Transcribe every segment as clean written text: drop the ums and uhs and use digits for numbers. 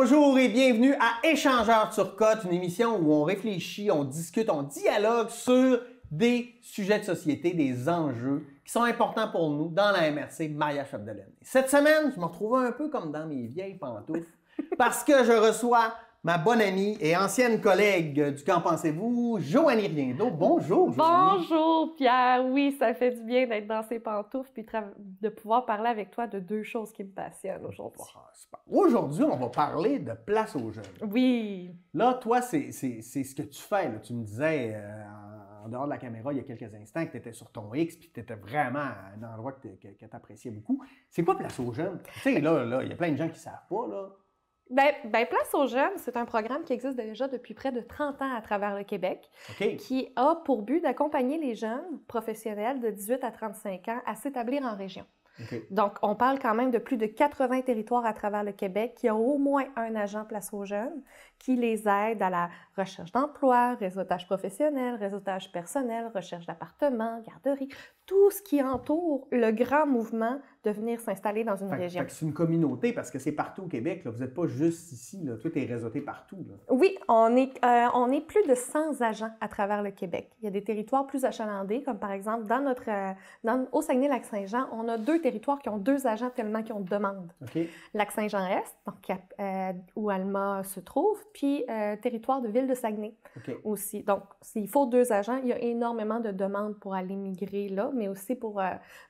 Bonjour et bienvenue à Échangeurs Turcotte, une émission où on réfléchit, on discute, on dialogue sur des sujets de société, des enjeux qui sont importants pour nous dans la MRC Maria-Chapdelaine. Cette semaine, je me retrouve un peu comme dans mes vieilles pantoufles parce que je reçois ma bonne amie et ancienne collègue du Qu'en pensez-vous, Joanie Riendo. Bonjour, Joanie. Bonjour, Pierre. Oui, ça fait du bien d'être dans ces pantoufles puis de pouvoir parler avec toi de deux choses qui me passionnent aujourd'hui. Aujourd'hui, on va parler de place aux jeunes. Oui. Là, toi, c'est ce que tu fais. Là. Tu me disais en dehors de la caméra il y a quelques instants que tu étais sur ton X puis que tu étais vraiment à un endroit que tu appréciais beaucoup. C'est quoi Place aux jeunes? Tu sais, là, il y a plein de gens qui ne savent pas, là. Ben, Place aux jeunes, c'est un programme qui existe déjà depuis près de 30 ans à travers le Québec, qui a pour but d'accompagner les jeunes professionnels de 18 à 35 ans à s'établir en région. Donc, on parle quand même de plus de 80 territoires à travers le Québec qui ont au moins un agent Place aux jeunes qui les aide à la recherche d'emploi, réseautage professionnel, réseautage personnel, recherche d'appartements, garderie, tout ce qui entoure le grand mouvement de venir s'installer dans une région. C'est une communauté parce que c'est partout au Québec. Là. Vous n'êtes pas juste ici. Là. Tout est réseauté partout. Là. Oui, on est plus de 100 agents à travers le Québec. Il y a des territoires plus achalandés, comme par exemple au Saguenay-Lac-Saint-Jean, on a 2 territoires qui ont 2 agents tellement qu'ils ont de demande. Lac-Saint-Jean-Est, donc où Alma se trouve, puis territoire de Ville-de-Saguenay aussi. Donc, s'il faut 2 agents, il y a énormément de demandes pour aller migrer là, mais aussi pour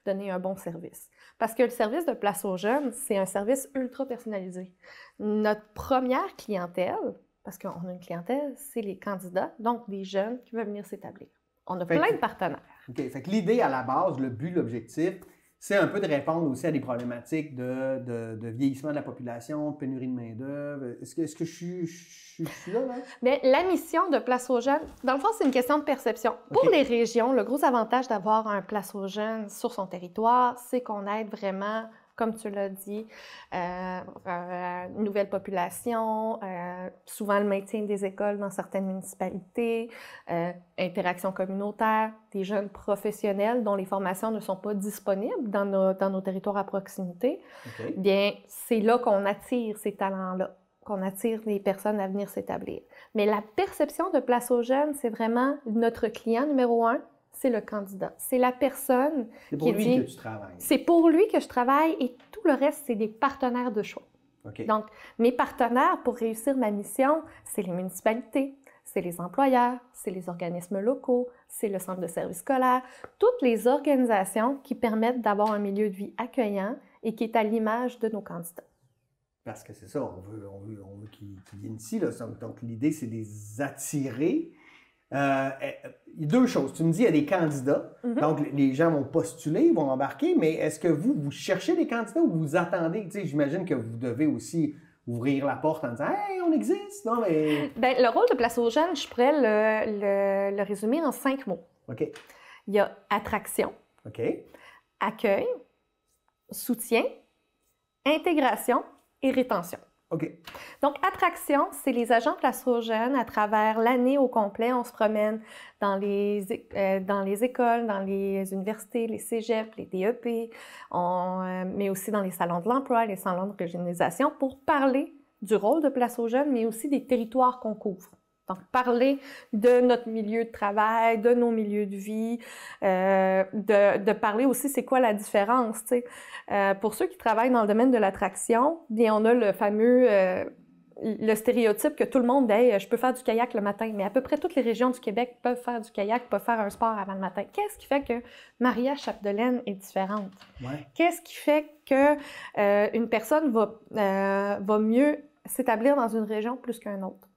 donner un bon service. Parce que le service de Place aux jeunes, c'est un service ultra personnalisé. Notre première clientèle, parce qu'on a une clientèle, c'est les candidats, donc des jeunes qui veulent venir s'établir. On a plein de partenaires. Fait que l'idée à la base, le but, l'objectif, c'est un peu de répondre aussi à des problématiques de vieillissement de la population, de pénurie de main-d'œuvre. Est-ce que je suis là? Bien, la mission de Place aux jeunes, dans le fond, c'est une question de perception. Pour les régions, le gros avantage d'avoir un Place aux jeunes sur son territoire, c'est qu'on aide vraiment, comme tu l'as dit, une nouvelle population, souvent le maintien des écoles dans certaines municipalités, interaction communautaire, des jeunes professionnels dont les formations ne sont pas disponibles dans nos territoires à proximité. Bien, c'est là qu'on attire ces talents-là, qu'on attire les personnes à venir s'établir. Mais la perception de Place aux jeunes, c'est vraiment notre client numéro 1, c'est le candidat. C'est la personne qui dit... C'est pour lui que tu travailles. C'est pour lui que je travaille et tout le reste, c'est des partenaires de choix. Donc, mes partenaires pour réussir ma mission, c'est les municipalités, c'est les employeurs, c'est les organismes locaux, c'est le centre de services scolaires, toutes les organisations qui permettent d'avoir un milieu de vie accueillant et qui est à l'image de nos candidats. Parce que c'est ça, on veut qu'ils viennent ici. Là. Donc, l'idée, c'est de les attirer. Il y a 2 choses. Tu me dis, il y a des candidats. Donc, les gens vont postuler, ils vont embarquer. Mais est-ce que vous cherchez des candidats ou vous attendez? Tu sais, j'imagine que vous devez aussi ouvrir la porte en disant « Hey, on existe! » Non, mais... Bien, le rôle de Place aux jeunes, je pourrais le résumer en 5 mots. Il y a attraction, accueil, soutien, intégration et rétention. Donc, attraction, c'est les agents Place aux jeunes à travers l'année au complet. On se promène dans les écoles, dans les universités, les cégeps, les DEP, mais aussi dans les salons de l'emploi, les salons de régionalisation pour parler du rôle de Place aux jeunes, mais aussi des territoires qu'on couvre. Donc, parler de notre milieu de travail, de nos milieux de vie, de parler aussi c'est quoi la différence, tu sais. Pour ceux qui travaillent dans le domaine de l'attraction, bien, on a le fameux, le stéréotype que tout le monde dit hey, « je peux faire du kayak le matin », mais à peu près toutes les régions du Québec peuvent faire du kayak, peuvent faire un sport avant le matin. Qu'est-ce qui fait que Maria-Chapdelaine est différente? Qu'est-ce qui fait que une personne va mieux s'établir dans une région plus qu'une autre?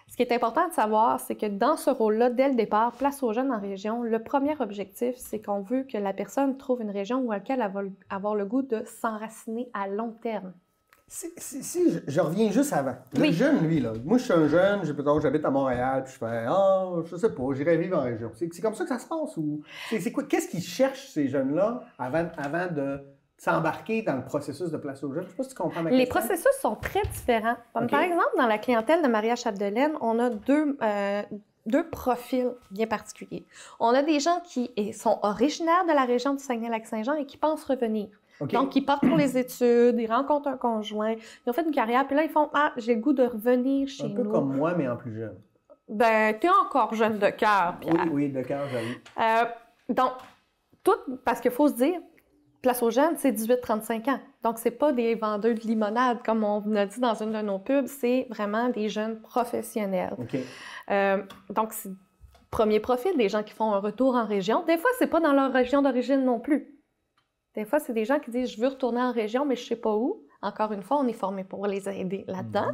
Ce qui est important de savoir, c'est que dans ce rôle-là, dès le départ, Place aux jeunes en région, le premier objectif, c'est qu'on veut que la personne trouve une région où elle va avoir le goût de s'enraciner à long terme. Si je reviens juste avant. Le jeune, lui, là, moi je suis un jeune, j'habite à Montréal, puis je fais je sais pas, j'irai vivre en région. C'est comme ça que ça se passe ou c'est quoi? Qu'est-ce qu'ils cherchent ces jeunes-là avant de s'embarquer dans le processus de Place aux jeunes? Je ne sais pas si tu comprends ma question. Les processus sont très différents. Comme par exemple, dans la clientèle de Maria-Chapdelaine, on a deux profils bien particuliers. On a des gens qui sont originaires de la région du Saguenay-Lac-Saint-Jean et qui pensent revenir. Okay. Donc, ils partent pour les études, ils rencontrent un conjoint, ils ont fait une carrière, puis là, ils font « Ah, j'ai le goût de revenir chez nous. » Un peu comme moi, mais en plus jeune. Ben, t'es encore jeune de cœur, Pierre. Oui, de cœur, j'avoue. Donc, tout, parce qu'il faut se dire, Place aux jeunes, c'est 18-35 ans. Donc, c'est pas des vendeurs de limonade, comme on a dit dans une de nos pubs, c'est vraiment des jeunes professionnels. Okay. Donc, c'est premier profil, des gens qui font un retour en région. Des fois, c'est pas dans leur région d'origine non plus. Des fois, c'est des gens qui disent « Je veux retourner en région, mais je sais pas où. » Encore une fois, on est formé pour les aider là-dedans.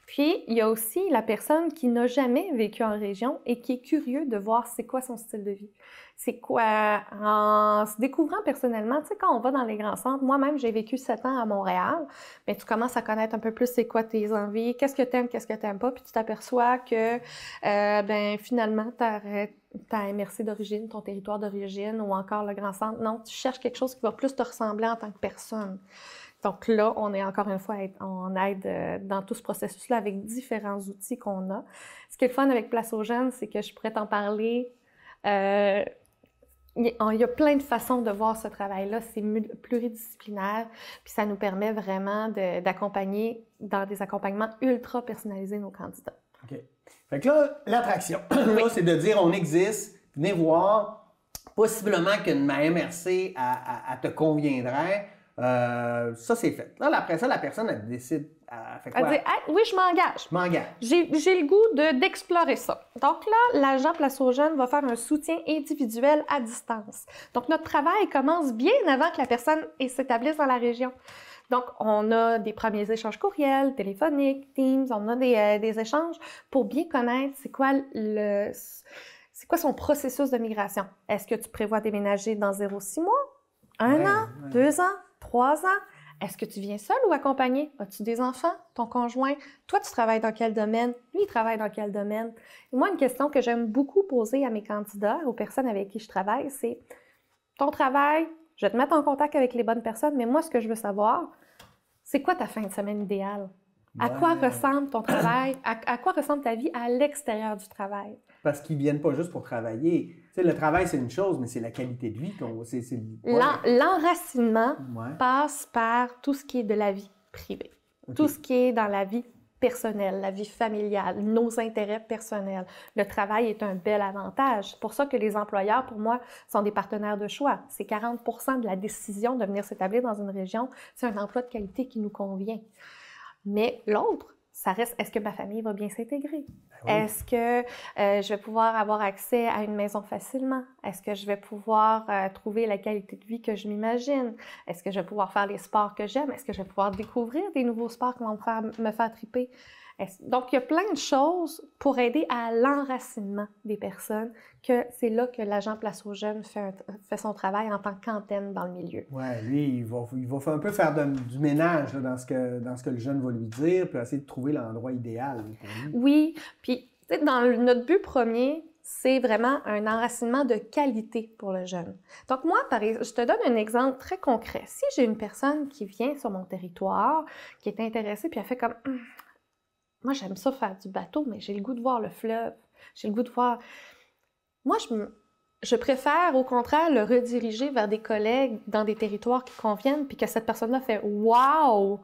Puis, il y a aussi la personne qui n'a jamais vécu en région et qui est curieux de voir c'est quoi son style de vie. C'est quoi, en se découvrant personnellement, tu sais, quand on va dans les grands centres, moi-même, j'ai vécu 7 ans à Montréal, mais tu commences à connaître un peu plus c'est quoi tes envies, qu'est-ce que t'aimes, qu'est-ce que t'aimes pas, puis tu t'aperçois que, finalement, ta MRC d'origine, ton territoire d'origine ou encore le grand centre, non, tu cherches quelque chose qui va plus te ressembler en tant que personne. Donc là, on est encore une fois en aide dans tout ce processus-là avec différents outils qu'on a. Ce qui est le fun avec Place aux jeunes, c'est que je pourrais t'en parler. Il y a plein de façons de voir ce travail-là. C'est pluridisciplinaire, puis ça nous permet vraiment d'accompagner dans des accompagnements ultra personnalisés nos candidats. OK. Fait que là, l'attraction, Oui. là, c'est de dire on existe, venez voir, possiblement que ma MRC, elle te conviendrait. Ça, c'est fait. Là, après ça, la personne, elle décide. Elle fait quoi? Elle dit hey, oui, je m'engage. Je m'engage. J'ai le goût d'explorer ça. Donc là, l'agent Place aux jeunes va faire un soutien individuel à distance. Donc notre travail commence bien avant que la personne s'établisse dans la région. Donc, on a des premiers échanges courriels, téléphoniques, Teams, on a des échanges pour bien connaître c'est quoi son processus de migration. Est-ce que tu prévois déménager dans 0-6 mois, 1 an, 2 ans, 3 ans? Est-ce que tu viens seul ou accompagné? As-tu des enfants? Ton conjoint? Toi, tu travailles dans quel domaine? Lui, il travaille dans quel domaine? Et moi, une question que j'aime beaucoup poser à mes candidats, aux personnes avec qui je travaille, c'est ton travail, je vais te mettre en contact avec les bonnes personnes, mais moi, ce que je veux savoir, c'est quoi ta fin de semaine idéale? À quoi ressemble ton travail? À quoi ressemble ta vie à l'extérieur du travail? Parce qu'ils ne viennent pas juste pour travailler. Tu sais, le travail, c'est une chose, mais c'est la qualité de vie. L'enracinement passe par tout ce qui est de la vie privée. Okay. Tout ce qui est dans la vie personnelle, la vie familiale, nos intérêts personnels. Le travail est un bel avantage. C'est pour ça que les employeurs, pour moi, sont des partenaires de choix. C'est 40% de la décision de venir s'établir dans une région. C'est un emploi de qualité qui nous convient. Mais l'autre, ça reste, est-ce que ma famille va bien s'intégrer? Oui. Est-ce que je vais pouvoir avoir accès à une maison facilement? Est-ce que je vais pouvoir trouver la qualité de vie que je m'imagine? Est-ce que je vais pouvoir faire les sports que j'aime? Est-ce que je vais pouvoir découvrir des nouveaux sports qui vont me faire triper? Donc, il y a plein de choses pour aider à l'enracinement des personnes, que c'est là que l'agent Place aux jeunes fait son travail en tant qu'antenne dans le milieu. Oui, lui, il va un peu faire du ménage là, dans ce que le jeune va lui dire, puis essayer de trouver l'endroit idéal pour lui. Oui, puis notre but premier, c'est vraiment un enracinement de qualité pour le jeune. Donc moi, je te donne un exemple très concret. Si j'ai une personne qui vient sur mon territoire, qui est intéressée, puis elle fait comme... Moi, j'aime ça faire du bateau, mais j'ai le goût de voir le fleuve. J'ai le goût de voir... Moi, je préfère, au contraire, le rediriger vers des collègues dans des territoires qui conviennent, puis que cette personne-là fait « wow »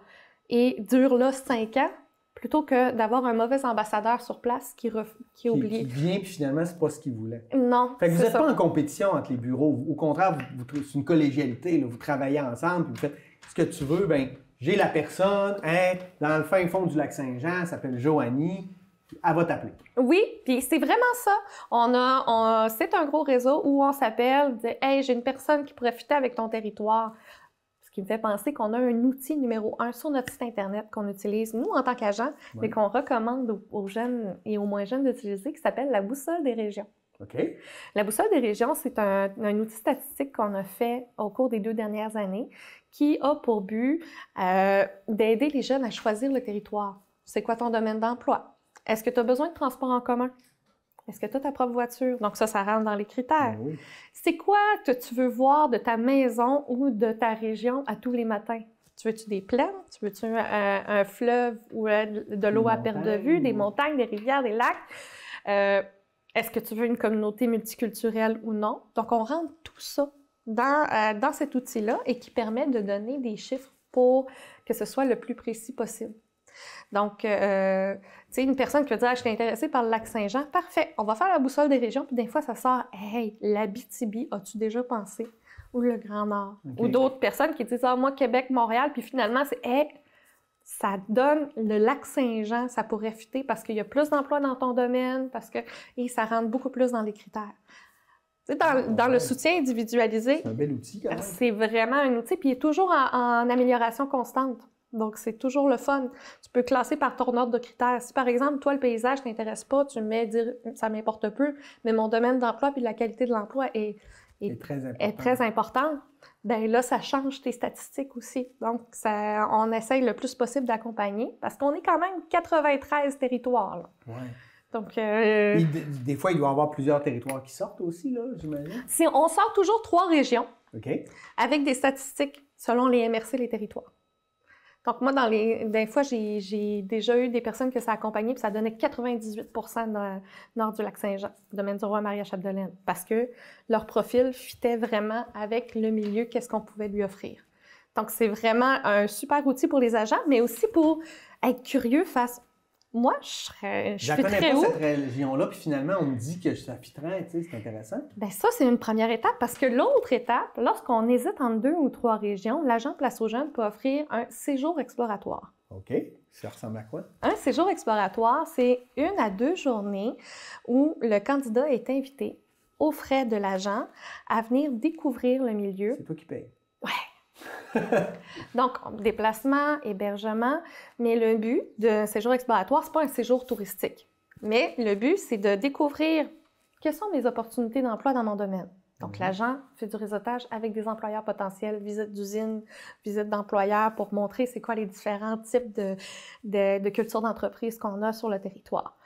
et dure là 5 ans, plutôt que d'avoir un mauvais ambassadeur sur place qui oublie. Qui vient, puis finalement, c'est pas ce qu'il voulait. Non, fait que vous n'êtes pas en compétition entre les bureaux. Au contraire, c'est une collégialité. Là. Vous travaillez ensemble, puis vous faites ce que tu veux, bien... J'ai la personne, dans le fin fond du Lac-Saint-Jean, elle s'appelle Joanie, elle va t'appeler. Oui, puis c'est vraiment ça. C'est un gros réseau où on s'appelle, « Hey, j'ai une personne qui pourrait fitter avec ton territoire ». Ce qui me fait penser qu'on a un outil numéro 1 sur notre site Internet qu'on utilise, nous, en tant qu'agents, mais qu'on recommande aux jeunes et aux moins jeunes d'utiliser, qui s'appelle la Boussole des régions. Okay. La Boussole des régions, c'est un outil statistique qu'on a fait au cours des 2 dernières années qui a pour but d'aider les jeunes à choisir le territoire. C'est quoi ton domaine d'emploi? Est-ce que tu as besoin de transport en commun? Est-ce que tu as ta propre voiture? Donc ça rentre dans les critères. Oui. C'est quoi que tu veux voir de ta maison ou de ta région à tous les matins? Tu veux-tu des plaines? Tu veux-tu un fleuve ou de l'eau à perte de vue, des montagnes, des rivières, des lacs? Est-ce que tu veux une communauté multiculturelle ou non? Donc, on rentre tout ça dans cet outil-là et qui permet de donner des chiffres pour que ce soit le plus précis possible. Donc, tu sais, une personne qui va dire « je suis intéressée par le lac Saint-Jean », parfait, on va faire la boussole des régions, puis des fois, ça sort « hey, l'Abitibi, as-tu déjà pensé? » Ou le Grand Nord. Ou d'autres personnes qui disent « ah, moi, Québec, Montréal », puis finalement, c'est « hey, ça donne le lac Saint-Jean, ça pourrait fitter parce qu'il y a plus d'emplois dans ton domaine, parce que et ça rentre beaucoup plus dans les critères. » Tu sais, dans le soutien individualisé, c'est un bel outil quand même. C'est vraiment un outil, puis il est toujours en amélioration constante. Donc, c'est toujours le fun. Tu peux classer par ton ordre de critères. Si, par exemple, toi, le paysage ne t'intéresse pas, tu mets dire ça m'importe peu, mais mon domaine d'emploi puis la qualité de l'emploi est très important, bien là, ça change tes statistiques aussi. Donc, on essaye le plus possible d'accompagner parce qu'on est quand même 93 territoires. Là. Ouais. Donc, des fois, il doit y avoir plusieurs territoires qui sortent aussi, là, j'imagine. On sort toujours 3 régions avec des statistiques selon les MRC, les territoires. Donc, moi, des fois, j'ai déjà eu des personnes que ça a accompagné, puis ça donnait 98 % nord du lac Saint-Jean, domaine du roi Maria-Chapdelaine, parce que leur profil fitait vraiment avec le milieu, qu'est-ce qu'on pouvait lui offrir. Donc, c'est vraiment un super outil pour les agents, mais aussi pour être curieux face... Moi, je ne connais pas cette région-là, puis finalement, on me dit que ça fitterait, tu sais, c'est intéressant. Bien, ça, c'est une première étape, parce que l'autre étape, lorsqu'on hésite entre 2 ou 3 régions, l'agent Place aux Jeunes peut offrir un séjour exploratoire. OK. Ça ressemble à quoi? Un séjour exploratoire, c'est 1 à 2 journées où le candidat est invité, aux frais de l'agent, à venir découvrir le milieu. C'est toi qui payes. Ouais. Donc, déplacement, hébergement, mais le but de séjour exploratoire, c'est pas un séjour touristique. Mais le but, c'est de découvrir quelles sont mes opportunités d'emploi dans mon domaine. Donc, l'agent fait du réseautage avec des employeurs potentiels, visite d'usine, visite d'employeurs pour montrer c'est quoi les différents types de cultures d'entreprise qu'on a sur le territoire.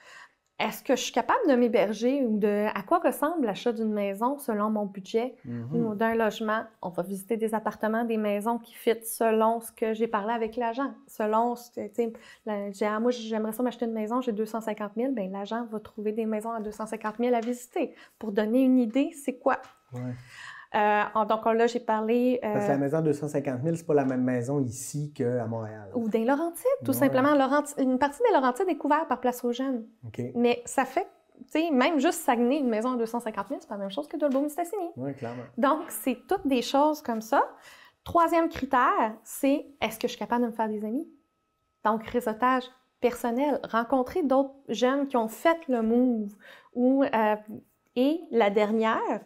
Est-ce que je suis capable de m'héberger ou à quoi ressemble l'achat d'une maison selon mon budget ou d'un logement? On va visiter des appartements, des maisons qui fitent selon ce que j'ai parlé avec l'agent. Selon ce que, tu sais, moi, j'aimerais ça m'acheter une maison, j'ai 250 000, bien, l'agent va trouver des maisons à 250 000 à visiter. Pour donner une idée, c'est quoi? Ouais. Donc là, j'ai parlé... Parce que la maison à 250 000, c'est pas la même maison ici qu'à Montréal. Ou des Laurentides, tout simplement. Une partie des Laurentides est couverte par Place aux Jeunes. Mais ça fait, tu sais, même juste Saguenay, une maison à 250 000, c'est pas la même chose que Dolbeau-Mistassini. Oui, clairement. Donc, c'est toutes des choses comme ça. 3e critère, c'est est-ce que je suis capable de me faire des amis? Donc, réseautage personnel, rencontrer d'autres jeunes qui ont fait le move. Et la dernière,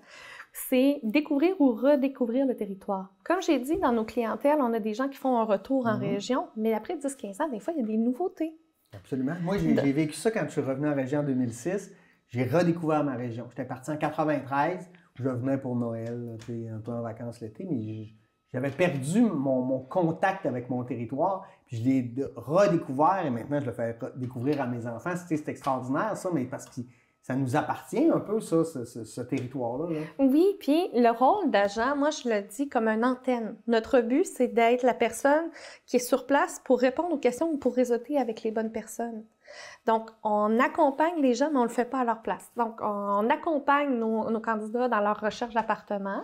c'est découvrir ou redécouvrir le territoire. Comme j'ai dit, dans nos clientèles, on a des gens qui font un retour en région, mais après 10-15 ans, des fois, il y a des nouveautés. Absolument. Moi, j'ai vécu ça quand je suis revenu en région en 2006. J'ai redécouvert ma région. J'étais parti en 93. Je venais pour Noël, un peu en vacances l'été, mais j'avais perdu mon contact avec mon territoire. Puis je l'ai redécouvert et maintenant, je le fais découvrir à mes enfants. C'est extraordinaire, ça, mais parce que ça nous appartient un peu, ça, ce territoire-là. Là. Oui, puis le rôle d'agent, moi, je le dis comme une antenne. Notre but, c'est d'être la personne qui est sur place pour répondre aux questions ou pour réseauter avec les bonnes personnes. Donc, on accompagne les gens, mais on ne le fait pas à leur place. Donc, on accompagne nos candidats dans leur recherche d'appartement.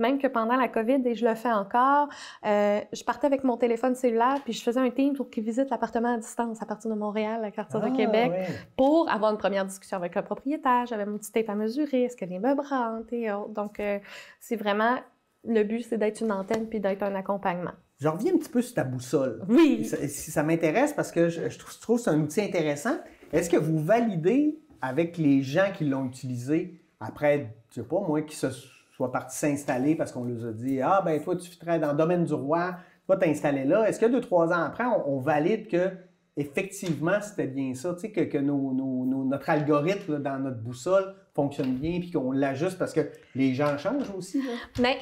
Même que pendant la COVID, et je le fais encore, je partais avec mon téléphone cellulaire puis je faisais un team pour qu'ils visitent l'appartement à distance à partir de Montréal, à partir de Québec, pour avoir une première discussion avec le propriétaire. J'avais mon petit tape à mesurer, est-ce que les meubles rentrent et autres. Donc, c'est vraiment, le but, c'est d'être une antenne puis d'être un accompagnement. Je reviens un petit peu sur ta boussole. Oui. Ça m'intéresse parce que je trouve que c'est un outil intéressant. Est-ce que vous validez avec les gens qui l'ont utilisé après, je sais pas moi, qui se soit partis s'installer parce qu'on leur a dit « Ah, ben toi, tu fitterais dans le domaine du roi, tu vas t'installer là. » Est-ce que 2-3 ans après, on valide que effectivement c'était bien ça, tu sais, que notre algorithme dans notre boussole fonctionne bien puis qu'on l'ajuste parce que les gens changent aussi? Là? Bien,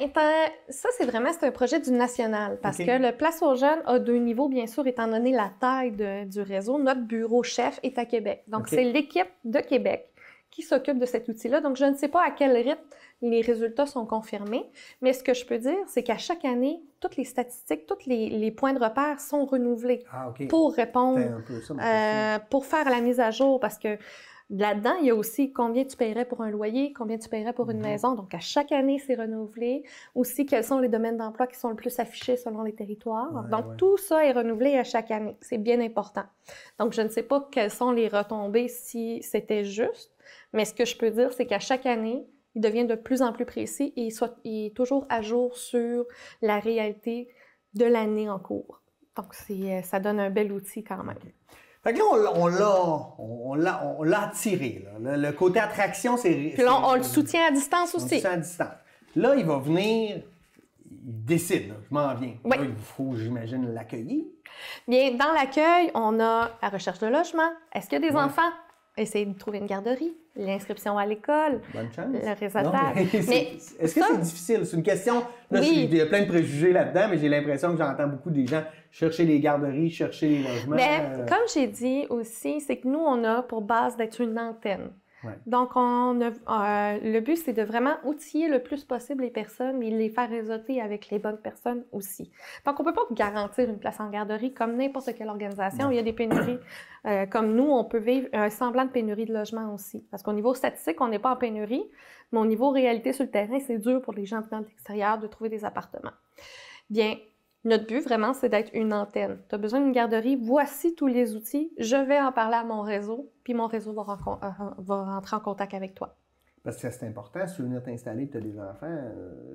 ça, c'est un projet du national parce que le Place aux Jeunes a 2 niveaux, bien sûr, étant donné la taille du réseau. Notre bureau chef est à Québec. Donc, c'est l'équipe de Québec qui s'occupe de cet outil-là. Donc, je ne sais pas à quel rythme les résultats sont confirmés, mais ce que je peux dire, c'est qu'à chaque année, toutes les statistiques, tous les points de repère sont renouvelés pour répondre, pour faire la mise à jour, parce que Là-dedans, il y a aussi combien tu paierais pour un loyer, combien tu paierais pour une maison. Donc, à chaque année, c'est renouvelé. Aussi, quels sont les domaines d'emploi qui sont le plus affichés selon les territoires. Donc, tout ça est renouvelé à chaque année. C'est bien important. Donc, je ne sais pas quelles sont les retombées si c'était juste, mais ce que je peux dire, c'est qu'à chaque année, il devient de plus en plus précis et il est toujours à jour sur la réalité de l'année en cours. Donc, ça donne un bel outil quand même. Okay. Fait que là, on l'a attiré. Là. Le côté attraction, c'est... Puis là, on le soutient à distance aussi. On le soutient à distance. Là, il va venir, il décide, là, je m'en viens. Oui. Là, il faut, j'imagine, l'accueillir. Bien, dans l'accueil, on a la recherche de logement. Est-ce qu'il y a des enfants? Essayer de trouver une garderie, l'inscription à l'école, bonne chance. Le réseautage. Est-ce que c'est difficile? C'est une question... Là, oui. Il y a plein de préjugés là-dedans, mais j'ai l'impression que j'entends beaucoup des gens chercher les garderies, chercher les logements. Mais comme j'ai dit aussi, c'est que nous, on a pour base d'être une antenne. Ouais. Donc, le but, c'est de vraiment outiller le plus possible les personnes et les faire réseauter avec les bonnes personnes aussi. Donc, on ne peut pas garantir une place en garderie comme n'importe quelle organisation. Il y a des pénuries. Comme nous, on peut vivre un semblant de pénurie de logement aussi. Parce qu'au niveau statistique, on n'est pas en pénurie, mais au niveau réalité sur le terrain, c'est dur pour les gens venant de l'extérieur de trouver des appartements. Bien, notre but, vraiment, c'est d'être une antenne. Tu as besoin d'une garderie, voici tous les outils, je vais en parler à mon réseau, puis mon réseau va rentrer en contact avec toi. Parce que c'est important, si tu veux venir t'installer et tu as des enfants,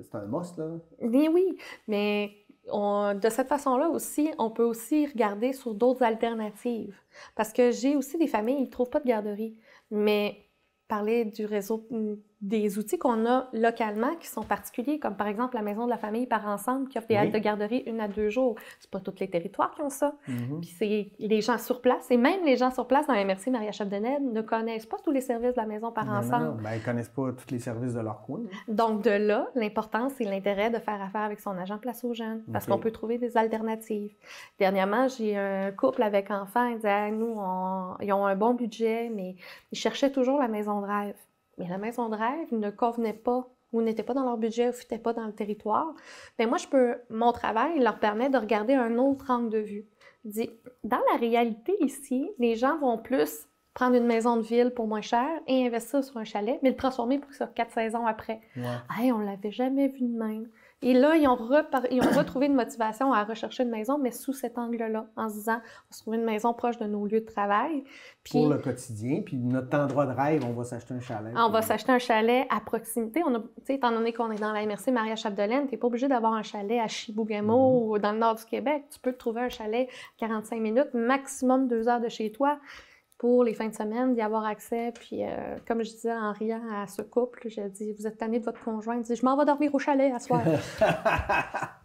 c'est un must, là. Oui, mais de cette façon-là aussi, on peut aussi regarder sur d'autres alternatives. Parce que j'ai aussi des familles, ils ne trouvent pas de garderie, mais parler du réseau, des outils qu'on a localement qui sont particuliers, comme par exemple la Maison de la famille par ensemble qui offre des haltes de garderie 1 à 2 jours. C'est pas tous les territoires qui ont ça. Puis c'est les gens sur place, et même les gens sur place dans la MRC Maria-Chapdelaine ne connaissent pas tous les services de la Maison par ensemble. Ils ne connaissent pas tous les services de leur coin. Donc de là, l'importance et l'intérêt de faire affaire avec son agent Place aux Jeunes, parce qu'on peut trouver des alternatives. Dernièrement, j'ai un couple avec enfants, ils disaient, nous, ils ont un bon budget, mais ils cherchaient toujours la maison de rêve. Mais la maison de rêve ne convenait pas ou n'était pas dans leur budget ou n'était pas dans le territoire. Bien, moi, mon travail leur permet de regarder un autre angle de vue. Dans la réalité ici, les gens vont plus prendre une maison de ville pour moins cher et investir sur un chalet, mais le transformer pour que ça soit 4 saisons après. Hey, on ne l'avait jamais vu de même. Et là, ils ont retrouvé une motivation à rechercher une maison, mais sous cet angle-là, en se disant, on va se trouver une maison proche de nos lieux de travail. Puis, pour le quotidien, puis notre endroit de rêve, on va s'acheter un chalet. On va s'acheter un chalet à proximité. Étant donné qu'on est dans la MRC Maria-Chapdelaine, tu n'es pas obligé d'avoir un chalet à Chibougamau ou dans le nord du Québec. Tu peux te trouver un chalet 45 minutes, maximum 2 heures de chez toi. Pour les fins de semaine, d'y avoir accès. Puis, comme je disais en riant à ce couple, je dis, vous êtes tanné de votre conjoint. Il dit, je m'en vais dormir au chalet à soir.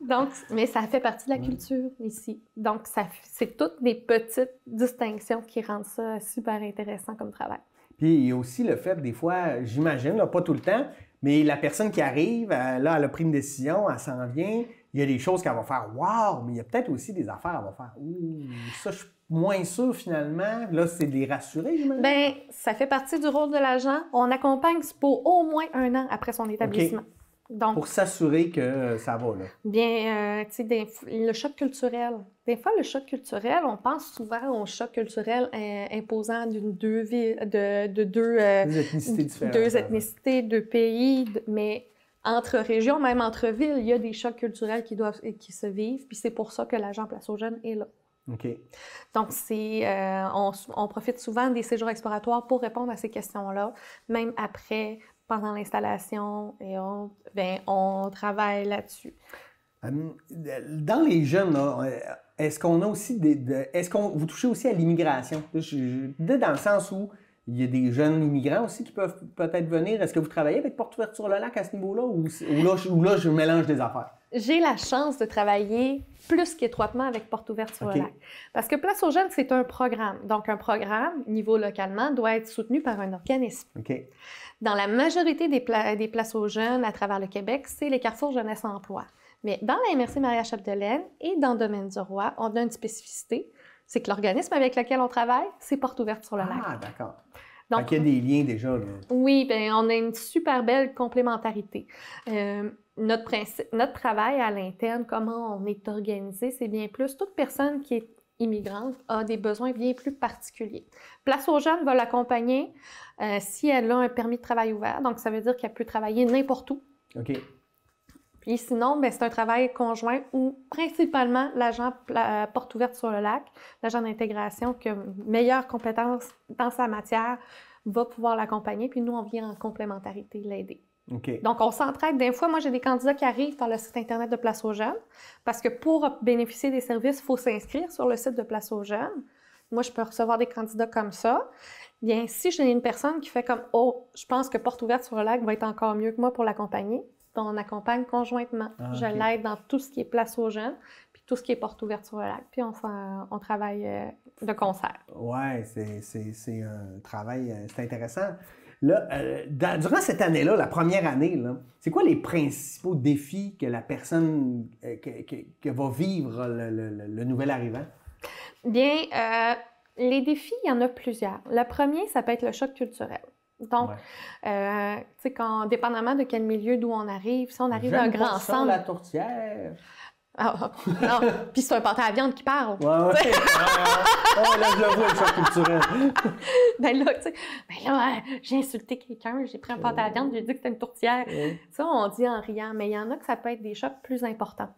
Donc, mais ça fait partie de la culture ici. Donc, c'est toutes des petites distinctions qui rendent ça super intéressant comme travail. Puis, il y a aussi le fait, des fois, j'imagine, là, pas tout le temps, mais la personne qui arrive, là, elle a pris une décision, elle s'en vient, il y a des choses qu'elle va faire « wow », mais il y a peut-être aussi des affaires qu'elle va faire « ouh, ça, je suis moins sûr finalement ». Là, c'est de les rassurer, j'imagine. Bien, ça fait partie du rôle de l'agent. On accompagne pour au moins 1 an après son établissement. Donc, pour s'assurer que ça va, là. Bien, tu sais, le choc culturel. Des fois, le choc culturel, on pense souvent au choc culturel imposant deux ethnicités différentes. 2 ethnicités, 2 pays, mais entre régions, même entre villes, il y a des chocs culturels qui se vivent, puis c'est pour ça que l'agent Place aux Jeunes est là. OK. Donc, on profite souvent des séjours exploratoires pour répondre à ces questions-là, même après, pendant l'installation, et on travaille là-dessus. Dans les jeunes, là, est-ce qu'on a aussi vous touchez aussi à l'immigration? Dans le sens où il y a des jeunes immigrants aussi qui peuvent peut-être venir. Est-ce que vous travaillez avec Porte Ouverte sur le Lac à ce niveau-là ou là, je mélange des affaires? J'ai la chance de travailler plus qu'étroitement avec Porte Ouverte sur le Lac. Parce que Place aux Jeunes, c'est un programme. Donc, un programme, niveau localement, doit être soutenu par un organisme. Okay. Dans la majorité des Places aux Jeunes à travers le Québec, c'est les Carrefours Jeunesse Emploi. Mais dans la MRC Maria-Chapdelaine et dans le Domaine du Roi, on a une spécificité. C'est que l'organisme avec lequel on travaille, c'est Porte Ouverte sur le Lac. Ah, d'accord. Donc, il y a des liens déjà. Là. Oui, bien, on a une super belle complémentarité. Notre travail à l'interne, comment on est organisé, c'est bien plus toute personne qui est immigrante a des besoins bien plus particuliers. Place aux jeunes va l'accompagner si elle a un permis de travail ouvert, donc ça veut dire qu'elle peut travailler n'importe où. OK. Puis sinon, c'est un travail conjoint où principalement l'agent porte ouverte sur le lac, l'agent d'intégration qui a meilleure compétence dans sa matière, va pouvoir l'accompagner, puis nous, on vient en complémentarité l'aider. Okay. Donc, on s'entraide. Des fois, moi, j'ai des candidats qui arrivent par le site Internet de Place aux jeunes parce que pour bénéficier des services, il faut s'inscrire sur le site de Place aux jeunes. Moi, je peux recevoir des candidats comme ça. Bien, si j'ai une personne qui fait comme « Oh, je pense que Porte ouverte sur le lac va être encore mieux que moi pour l'accompagner », on accompagne conjointement. Je l'aide dans tout ce qui est Place aux jeunes, puis tout ce qui est Porte ouverte sur le lac, puis on travaille de concert. Oui, c'est un travail, c'est intéressant. Là, durant cette année-là, la première année, c'est quoi les principaux défis que la personne que va vivre le nouvel arrivant? Bien, les défis, il y en a plusieurs. Le premier, ça peut être le choc culturel. Donc, tu sais, dépendamment de quel milieu d'où on arrive, si on arrive d'un grand centre... la tourtière... non, puis c'est un pâté à viande qui parle. Ouais. Là, je le vois, le choc culturel. Là, j'ai insulté quelqu'un, j'ai pris un pâté à viande, j'ai dit que c'était une tourtière. Ça, on dit en riant, mais il y en a que ça peut être des chocs plus importants.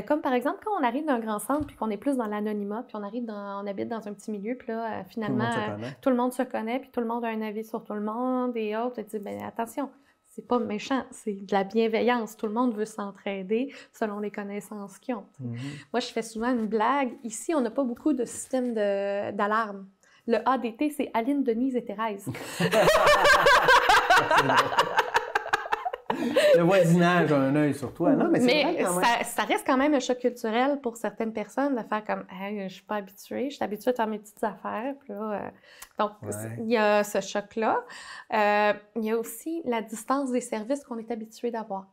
Comme par exemple, quand on arrive d'un grand centre, puis qu'on est plus dans l'anonymat, puis on habite dans un petit milieu, puis là, finalement, tout le monde se connaît, puis tout le monde a un avis sur tout le monde, et autres, et tu dis, attention, c'est pas méchant, c'est de la bienveillance. Tout le monde veut s'entraider selon les connaissances qu'ils ont. Moi, je fais souvent une blague. Ici, on n'a pas beaucoup de système d'alarme. Le ADT, c'est Aline, Denise et Thérèse. Le voisinage a un œil sur toi. Non, mais c'est vrai quand même. Ça reste quand même un choc culturel pour certaines personnes de faire comme hey, je suis pas habituée, je suis habituée à faire mes petites affaires. Puis là, donc, il y a ce choc-là. Il y a aussi la distance des services qu'on est habitué d'avoir.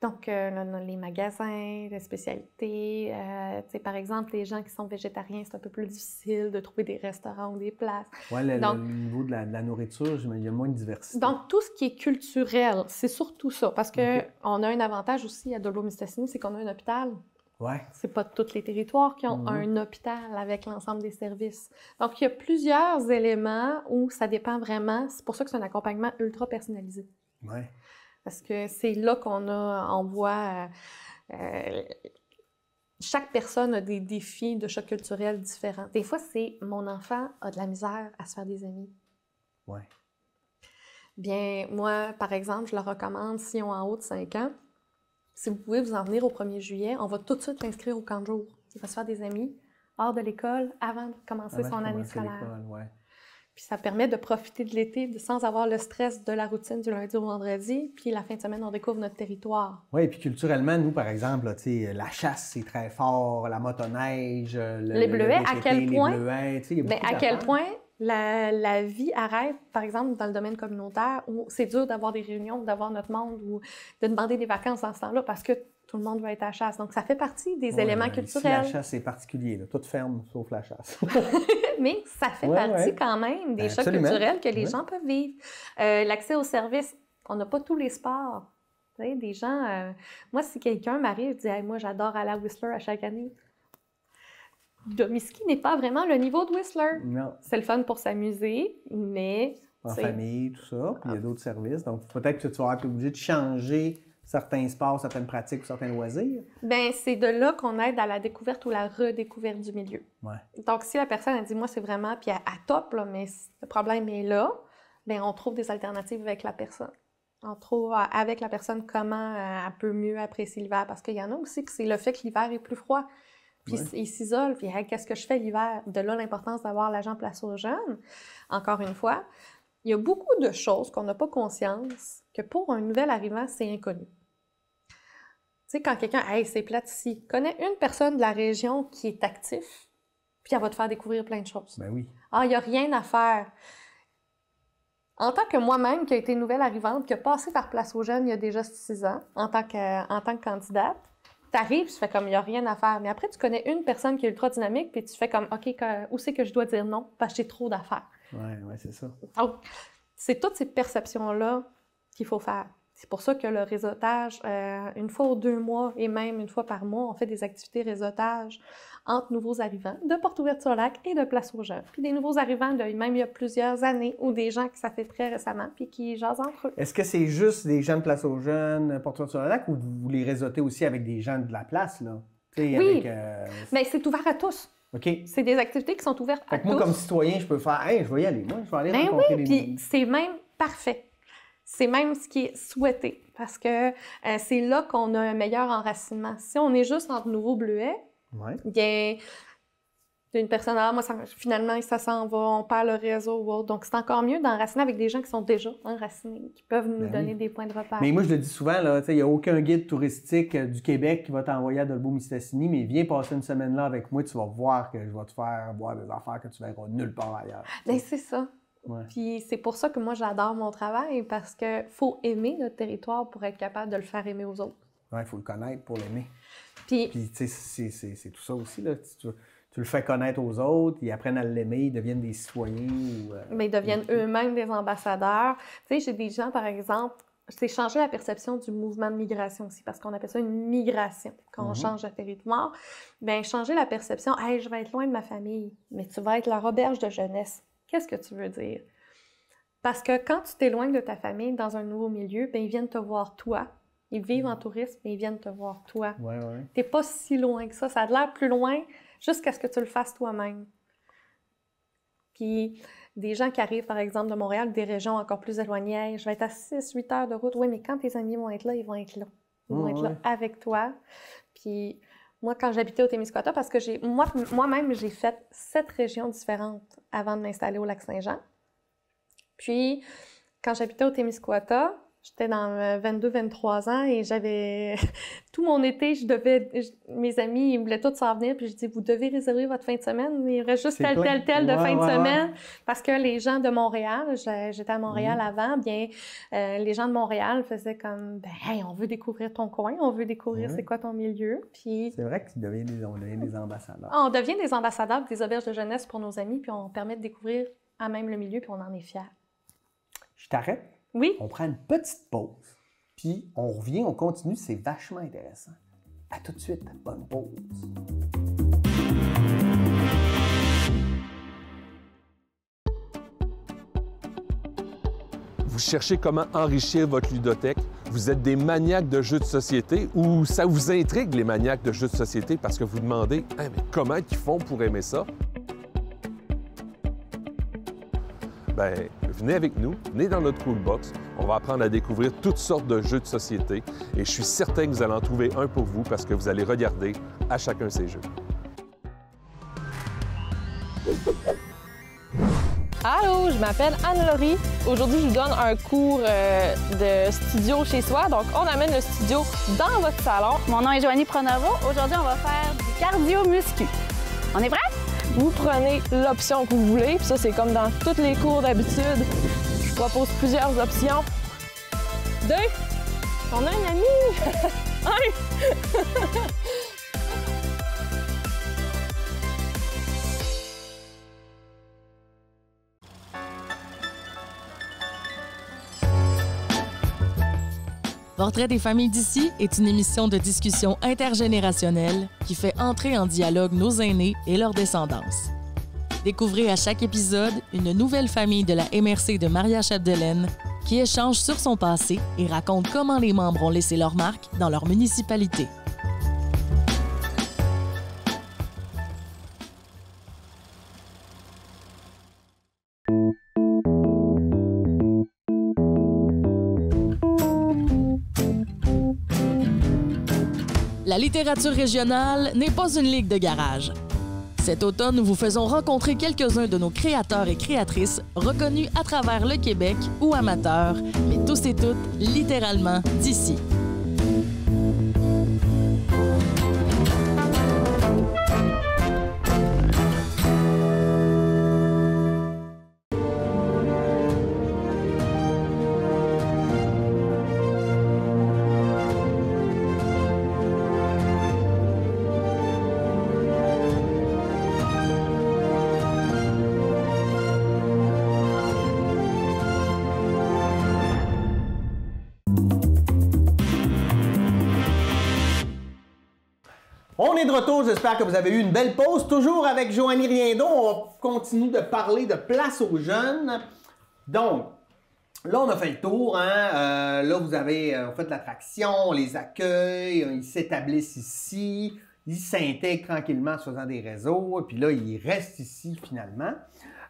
Donc, les magasins, les spécialités, par exemple, les gens qui sont végétariens, c'est un peu plus difficile de trouver des restaurants ou des places. Oui, le niveau de la nourriture, il y a moins de diversité. Donc, tout ce qui est culturel, c'est surtout ça. Parce qu'on a un avantage aussi à Dolo-Mistassini, c'est qu'on a un hôpital. Ouais. C'est pas tous les territoires qui ont un hôpital avec l'ensemble des services. Donc, il y a plusieurs éléments où ça dépend vraiment. C'est pour ça que c'est un accompagnement ultra personnalisé. Oui. Parce que c'est là on voit chaque personne a des défis de choc culturel différents. Des fois, c'est mon enfant a de la misère à se faire des amis. Oui. Bien, moi, par exemple, je leur recommande, si on a en haut de 5 ans, si vous pouvez vous en venir au 1er juillet, on va tout de suite l'inscrire au camp de jour. Il va se faire des amis hors de l'école avant de commencer son année scolaire. Puis ça permet de profiter de l'été sans avoir le stress de la routine du lundi au vendredi. Puis la fin de semaine, on découvre notre territoire. Oui, et puis culturellement, nous, par exemple, là, la chasse, c'est très fort, la motoneige, les bleuets, à quel point, à quel point la vie arrête, par exemple, dans le domaine communautaire, où c'est dur d'avoir des réunions, d'avoir notre monde ou de demander des vacances dans ce temps-là parce que tout le monde va être à la chasse. Donc, ça fait partie des éléments culturels. Ici, la chasse, c'est particulier. Là. Tout ferme, sauf la chasse. Mais ça fait partie quand même des chocs culturels que les gens peuvent vivre. L'accès aux services, on n'a pas tous les sports. Tu sais, des gens... moi, si quelqu'un m'arrive et dit hey, « Moi, j'adore aller à Whistler à chaque année », Domiski n'est pas vraiment le niveau de Whistler. Non. C'est le fun pour s'amuser, mais... En famille, tout ça. Puis il y a d'autres services. Donc, peut-être que tu vas être obligé de changer certains sports, certaines pratiques ou certains loisirs? Bien, c'est de là qu'on aide à la découverte ou la redécouverte du milieu. Ouais. Donc, si la personne a dit, moi, c'est vraiment, puis à top, là, mais le problème est là, bien, on trouve des alternatives avec la personne. On trouve avec la personne comment elle peut mieux apprécier l'hiver, parce qu'il y en a aussi que c'est le fait que l'hiver est plus froid. Puis il s'isole, puis hey, qu'est-ce que je fais l'hiver? De là, l'importance d'avoir l'agent Place aux jeunes. Encore une fois, il y a beaucoup de choses qu'on n'a pas conscience que pour un nouvel arrivant, c'est inconnu. Tu sais, quand quelqu'un, hey, c'est plate ici, connaît une personne de la région qui est active, puis elle va te faire découvrir plein de choses. Ben oui. Ah, il n'y a rien à faire. En tant que moi-même, qui a été nouvelle arrivante, qui a passé par Place aux jeunes il y a déjà 6 ans, en tant que candidate, tu arrives, tu fais comme il n'y a rien à faire. Mais après, tu connais une personne qui est ultra dynamique, puis tu fais comme, OK, où c'est que je dois dire non? Parce que j'ai trop d'affaires. Oui, c'est ça. Donc, c'est toutes ces perceptions-là qu'il faut faire. C'est pour ça que le réseautage, une fois ou 2 mois et même une fois par mois, on fait des activités réseautage entre nouveaux arrivants de Porte Ouverte sur Lac et de Place aux Jeunes. Puis des nouveaux arrivants, même il y a plusieurs années, ou des gens que ça fait très récemment, puis qui jasent entre eux. Est-ce que c'est juste des gens de Place aux Jeunes, Porte Ouverte sur Lac, ou vous les réseautez aussi avec des gens de la place, là? Oui, mais c'est ouvert à tous. OK. C'est des activités qui sont ouvertes à tous. Moi, comme citoyen, je peux faire « Hey, je vais y aller, moi, je vais aller rencontrer les puis c'est même parfait. C'est même ce qui est souhaité, parce que c'est là qu'on a un meilleur enracinement. Si on est juste entre nouveaux bleuets, bien, une personne, moi, finalement, ça s'en va, on perd le réseau ou autre. Donc, c'est encore mieux d'enraciner avec des gens qui sont déjà enracinés, qui peuvent nous donner des points de repère. Mais moi, je le dis souvent, il n'y a aucun guide touristique du Québec qui va t'envoyer à Dolbeau-Mistassini, mais viens passer une semaine là avec moi, tu vas voir que je vais te faire voir des affaires que tu verras nulle part ailleurs. Bien, c'est ça. Ouais. Puis c'est pour ça que moi, j'adore mon travail, parce qu'il faut aimer notre territoire pour être capable de le faire aimer aux autres. Oui, il faut le connaître pour l'aimer. Puis tu sais, c'est tout ça aussi, là. Tu le fais connaître aux autres, ils apprennent à l'aimer, ils deviennent des citoyens. Mais ils deviennent eux-mêmes des ambassadeurs. Tu sais, j'ai des gens, par exemple, c'est changer la perception du mouvement de migration aussi, parce qu'on appelle ça une migration. Quand on change de territoire, bien, changer la perception, « Hey, je vais être loin de ma famille, mais tu vas être leur auberge de jeunesse. » Qu'est-ce que tu veux dire? Parce que quand tu t'éloignes de ta famille dans un nouveau milieu, bien, ils viennent te voir toi. Ils vivent en tourisme, mais ils viennent te voir toi. Ouais. T'es pas si loin que ça. Ça a l'air plus loin jusqu'à ce que tu le fasses toi-même. Puis, des gens qui arrivent, par exemple, de Montréal, des régions encore plus éloignées, hey, je vais être à 6-8 heures de route. Oui, mais quand tes amis vont être là, ils vont être là. Ils vont être là avec toi. Puis, moi, quand j'habitais au Témiscouata, parce que moi-même, j'ai fait 7 régions différentes avant de m'installer au Lac-Saint-Jean. Puis, quand j'habitais au Témiscouata, j'étais dans 22-23 ans et j'avais... Tout mon été, mes amis, ils voulaient tous s'en venir, puis je dis, vous devez réserver votre fin de semaine. Il reste juste tel de fin de semaine. Parce que les gens de Montréal, j'étais à Montréal avant, bien, les gens de Montréal faisaient comme, ben, hey, on veut découvrir ton coin, on veut découvrir c'est quoi ton milieu. Puis... C'est vrai qu'on devient des ambassadeurs. On devient des ambassadeurs des auberges de jeunesse pour nos amis, puis on permet de découvrir à même le milieu, puis on en est fiers. Je t'arrête? Oui. On prend une petite pause, puis on revient, on continue, c'est vachement intéressant. À tout de suite, bonne pause. Vous cherchez comment enrichir votre ludothèque? Vous êtes des maniaques de jeux de société ou ça vous intrigue, les maniaques de jeux de société, parce que vous demandez « mais comment ils font pour aimer ça? » Bien, venez avec nous, venez dans notre Coolbox. On va apprendre à découvrir toutes sortes de jeux de société et je suis certain que vous allez en trouver un pour vous parce que vous allez regarder à chacun ces jeux. Allô, je m'appelle Anne-Laurie. Aujourd'hui, je vous donne un cours de studio chez soi. Donc, on amène le studio dans votre salon. Mon nom est Joanie Pronovo. Aujourd'hui, on va faire du cardio-muscu. On est prêts? Vous prenez l'option que vous voulez, puis ça, c'est comme dans tous les cours d'habitude. Je propose plusieurs options. 2, on a un ami! 1! Portrait des familles d'ici est une émission de discussion intergénérationnelle qui fait entrer en dialogue nos aînés et leur descendance. Découvrez à chaque épisode une nouvelle famille de la MRC de Maria-Chapdelaine qui échange sur son passé et raconte comment les membres ont laissé leur marque dans leur municipalité. La littérature régionale n'est pas une ligue de garage. Cet automne, nous vous faisons rencontrer quelques-uns de nos créateurs et créatrices reconnus à travers le Québec ou amateurs, mais tous et toutes littéralement d'ici. On est de retour, j'espère que vous avez eu une belle pause. Toujours avec Joanie Riendo, on continue de parler de place aux jeunes. Donc, là, on a fait le tour. Hein? Là, vous avez fait l'attraction, on les accueille, ils s'établissent ici, ils s'intègrent tranquillement en se faisant des réseaux, et puis là, ils restent ici finalement.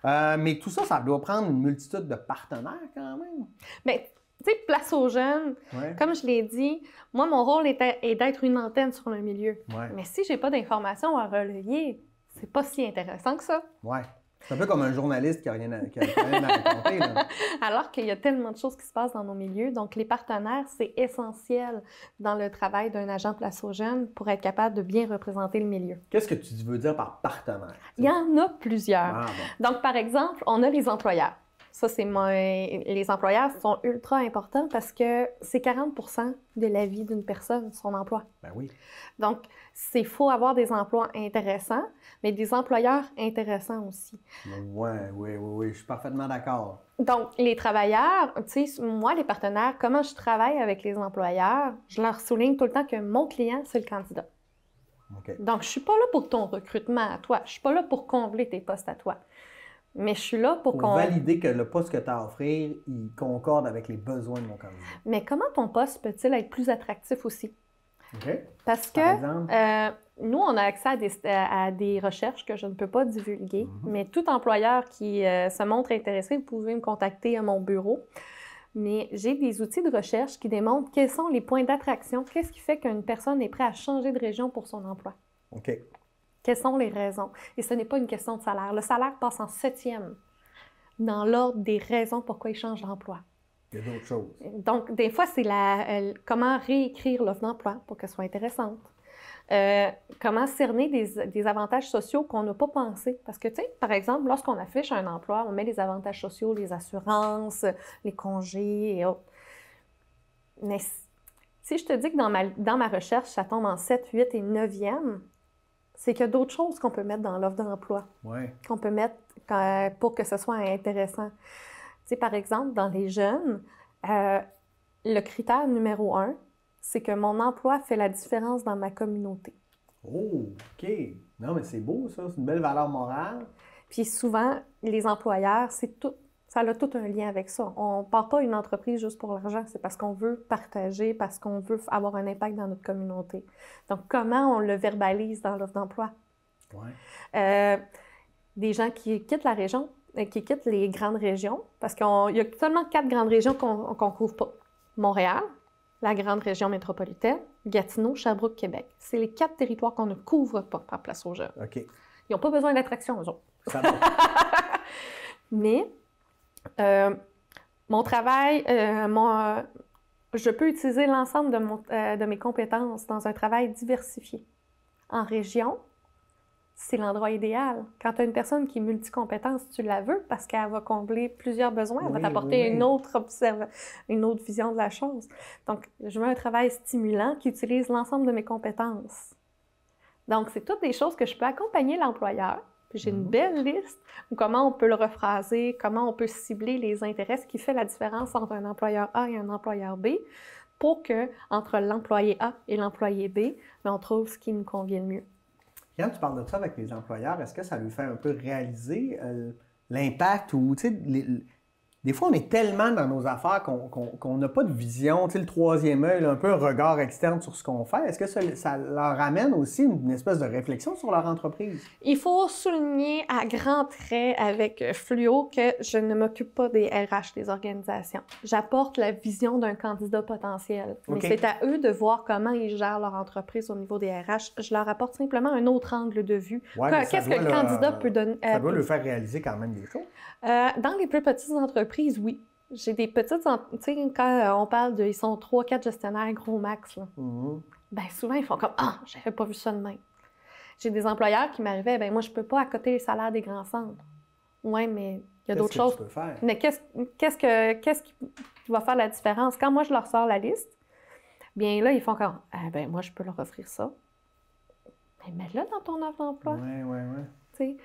Mais tout ça, ça doit prendre une multitude de partenaires quand même. Bien, tu sais, place aux jeunes, comme je l'ai dit, moi, mon rôle est d'être une antenne sur le milieu. Mais si j'ai pas d'informations à relayer, c'est pas si intéressant que ça. Ouais. C'est un peu comme un journaliste qui n'a rien à raconter. Là. Alors qu'il y a tellement de choses qui se passent dans nos milieux. Donc, les partenaires, c'est essentiel dans le travail d'un agent place aux jeunes pour être capable de bien représenter le milieu. Qu'est-ce que tu veux dire par partenaire? Il y en a plusieurs. Ah, bon. Donc, par exemple, on a les employeurs. Ça, les employeurs sont ultra importants parce que c'est 40% de la vie d'une personne, son emploi. Ben oui. Donc, il faut avoir des emplois intéressants, mais des employeurs intéressants aussi. Oui, je suis parfaitement d'accord. Donc, les travailleurs, tu sais, moi, les partenaires, comment je travaille avec les employeurs, je leur souligne tout le temps que mon client, c'est le candidat. Okay. Donc, je ne suis pas là pour ton recrutement à toi. Je ne suis pas là pour combler tes postes à toi. Mais je suis là pour valider que le poste que tu as à offrir, il concorde avec les besoins de mon candidat. Mais comment ton poste peut-il être plus attractif aussi? OK. Parce que nous, on a accès à des recherches que je ne peux pas divulguer, mais tout employeur qui se montre intéressé, vous pouvez me contacter à mon bureau. Mais j'ai des outils de recherche qui démontrent quels sont les points d'attraction, qu'est-ce qui fait qu'une personne est prête à changer de région pour son emploi. OK. Quelles sont les raisons? Et ce n'est pas une question de salaire. Le salaire passe en 7e dans l'ordre des raisons pourquoi il change d'emploi. Il y a d'autres choses. Donc, des fois, c'est comment réécrire l'offre d'emploi pour qu'elle soit intéressante. Comment cerner des avantages sociaux qu'on n'a pas pensé. Parce que, tu sais, par exemple, lorsqu'on affiche un emploi, on met les avantages sociaux, les assurances, les congés et autres. Mais si je te dis que dans ma recherche, ça tombe en 7, 8 et 9e, c'est qu'il y a d'autres choses qu'on peut mettre dans l'offre d'emploi, qu'on peut mettre pour que ce soit intéressant. Tu sais, par exemple, dans les jeunes, le critère numéro 1, c'est que mon emploi fait la différence dans ma communauté. Oh, OK. Non, mais c'est beau, ça. C'est une belle valeur morale. Puis souvent, les employeurs, ça a tout un lien avec ça. On ne part pas une entreprise juste pour l'argent, c'est parce qu'on veut partager, parce qu'on veut avoir un impact dans notre communauté. Donc, comment on le verbalise dans l'offre d'emploi? Des gens qui quittent la région, qui quittent les grandes régions, parce qu'il y a seulement 4 grandes régions qu'on ne couvre pas. Montréal, la grande région métropolitaine, Gatineau, Sherbrooke, Québec. C'est les 4 territoires qu'on ne couvre pas par place aux jeunes. OK. Ils n'ont pas besoin d'attraction, eux autres. Ça va. Mais mon travail, je peux utiliser l'ensemble de mes compétences dans un travail diversifié. En région, c'est l'endroit idéal. Quand tu as une personne qui est multicompétence, tu la veux parce qu'elle va combler plusieurs besoins, elle va t'apporter une autre vision de la chose. Donc, je veux un travail stimulant qui utilise l'ensemble de mes compétences. Donc, c'est toutes des choses que je peux accompagner l'employeur. Puis j'ai une belle liste de comment on peut le rephraser, comment on peut cibler les intérêts, ce qui fait la différence entre un employeur A et un employeur B, pour que, entre l'employé A et l'employé B, on trouve ce qui nous convient le mieux. Quand tu parles de ça avec les employeurs, est-ce que ça lui fait un peu réaliser l'impact ou, tu sais, des fois, on est tellement dans nos affaires qu'on n'a pas de vision, tu sais, le troisième œil, un peu un regard externe sur ce qu'on fait. Est-ce que ça leur amène aussi une espèce de réflexion sur leur entreprise? Il faut souligner à grands traits avec fluo que je ne m'occupe pas des RH des organisations. J'apporte la vision d'un candidat potentiel. Mais c'est à eux de voir comment ils gèrent leur entreprise au niveau des RH. Je leur apporte simplement un autre angle de vue. Qu'est-ce que le candidat peut donner? Ça doit leur faire réaliser quand même des choses. Dans les plus petites entreprises, oui. J'ai des petites... Tu sais, quand on parle ils sont 3-4 gestionnaires gros max, là. Bien, souvent, ils font comme « Ah, j'avais pas vu ça de même. » J'ai des employeurs qui m'arrivaient « Bien, moi, je peux pas accoter les salaires des grands centres. » Oui, mais il y a d'autres choses. Tu peux faire? Mais qu'est-ce qui va faire la différence? Quand moi, je leur sors la liste, bien là, ils font comme « Ah, bien, moi, je peux leur offrir ça. » Mais mets-le dans ton offre d'emploi. Oui. Tu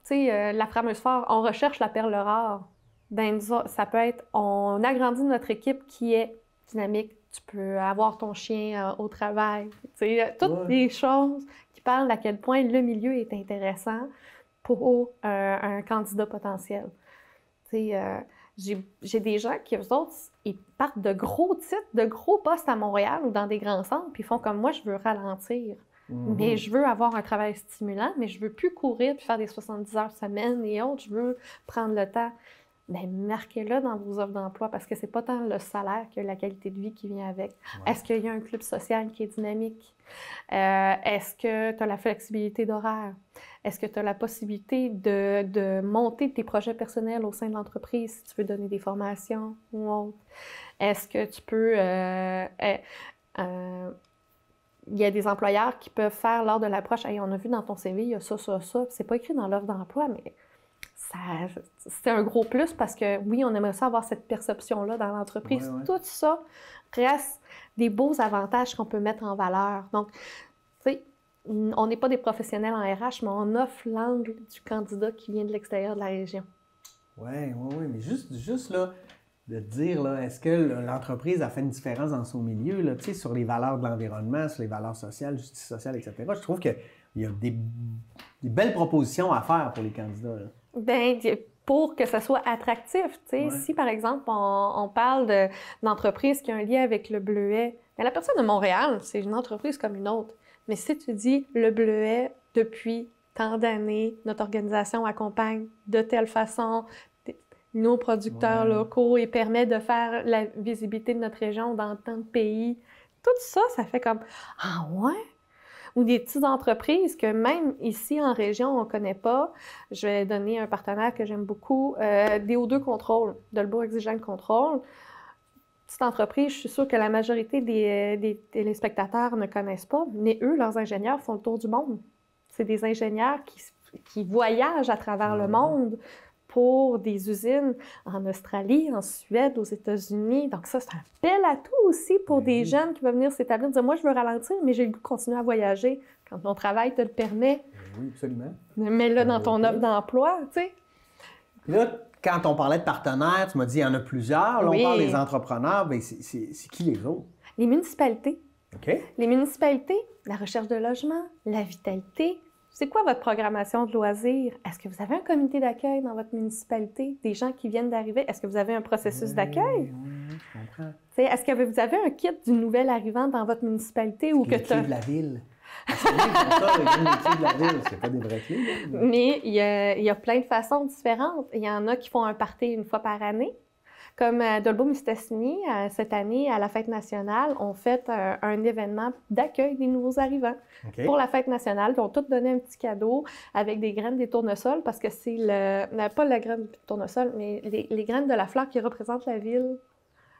sais, la fameuse phrase, on recherche la perle rare. Ça peut être, on agrandit notre équipe qui est dynamique, tu peux avoir ton chien au travail. Toutes les choses qui parlent à quel point le milieu est intéressant pour un candidat potentiel. J'ai des gens qui, eux autres, ils partent de gros titres, de gros postes à Montréal ou dans des grands centres, puis ils font comme moi, je veux ralentir. Mais je veux avoir un travail stimulant, mais je veux plus courir puis faire des 70 heures semaine et autres. Je veux prendre le temps. Bien, marquez-le dans vos offres d'emploi parce que c'est pas tant le salaire que la qualité de vie qui vient avec. Ouais. Est-ce qu'il y a un club social qui est dynamique? Est-ce que tu as la flexibilité d'horaire? Est-ce que tu as la possibilité de monter tes projets personnels au sein de l'entreprise si tu veux donner des formations ou autre? Est-ce que tu peux... il y a des employeurs qui peuvent faire lors de l'approche « Hey, on a vu dans ton CV, il y a ça, ça, ça. » C'est pas écrit dans l'offre d'emploi, mais c'est un gros plus parce que, oui, on aimerait ça avoir cette perception-là dans l'entreprise. Ouais. Tout ça reste des beaux avantages qu'on peut mettre en valeur. Donc, tu sais, on n'est pas des professionnels en RH, mais on offre l'angle du candidat qui vient de l'extérieur de la région. Oui, mais juste là, de dire, là, est-ce que l'entreprise a fait une différence dans son milieu, là, sur les valeurs de l'environnement, sur les valeurs sociales, justice sociale, etc. Je trouve qu'il y a des belles propositions à faire pour les candidats. Là. Bien, pour que ça soit attractif. Si, par exemple, on parle d'entreprise qui a un lien avec le Bleuet, bien, la personne de Montréal, c'est une entreprise comme une autre. Mais si tu dis le Bleuet, depuis tant d'années, notre organisation accompagne de telle façon nos producteurs locaux et permet de faire la visibilité de notre région dans tant de pays. Tout ça, ça fait comme « Ah ouais? » Ou des petites entreprises que même ici en région, on ne connaît pas. Je vais donner un partenaire que j'aime beaucoup, DO2 Contrôle, Dolbeau Exigent Contrôle. Petite entreprise, je suis sûre que la majorité des téléspectateurs ne connaissent pas, mais eux, leurs ingénieurs font le tour du monde. C'est des ingénieurs qui voyagent à travers le monde pour des usines en Australie, en Suède, aux États-Unis. Donc ça, c'est un bel atout aussi pour des jeunes qui veulent venir s'établir, dire « Moi, je veux ralentir, mais j'ai le goût de continuer à voyager. » Quand ton travail te le permet. Oui, absolument. Mets-le dans ton offre d'emploi, tu sais. Puis là, quand on parlait de partenaires, tu m'as dit il y en a plusieurs. Là, on parle des entrepreneurs. Bien, c'est qui les autres? Les municipalités. OK. Les municipalités, la recherche de logement, la vitalité. C'est quoi votre programmation de loisirs? Est-ce que vous avez un comité d'accueil dans votre municipalité? Des gens qui viennent d'arriver? Est-ce que vous avez un processus d'accueil? Oui, je comprends. Est-ce que vous avez un kit du nouvel arrivant dans votre municipalité? Ou que les clés de la ville. C'est vrai, les clés de la ville, c'est pas des vraies clés. Là. Mais il y a plein de façons différentes. Il y en a qui font un party une fois par année. Comme Dolbeau-Mistassini, cette année, à la Fête nationale, on fait un événement d'accueil des nouveaux arrivants. Okay. Pour la Fête nationale, ils ont tous donné un petit cadeau avec des graines des tournesols parce que c'est pas la graine du tournesol, mais les graines de la fleur qui représentent la ville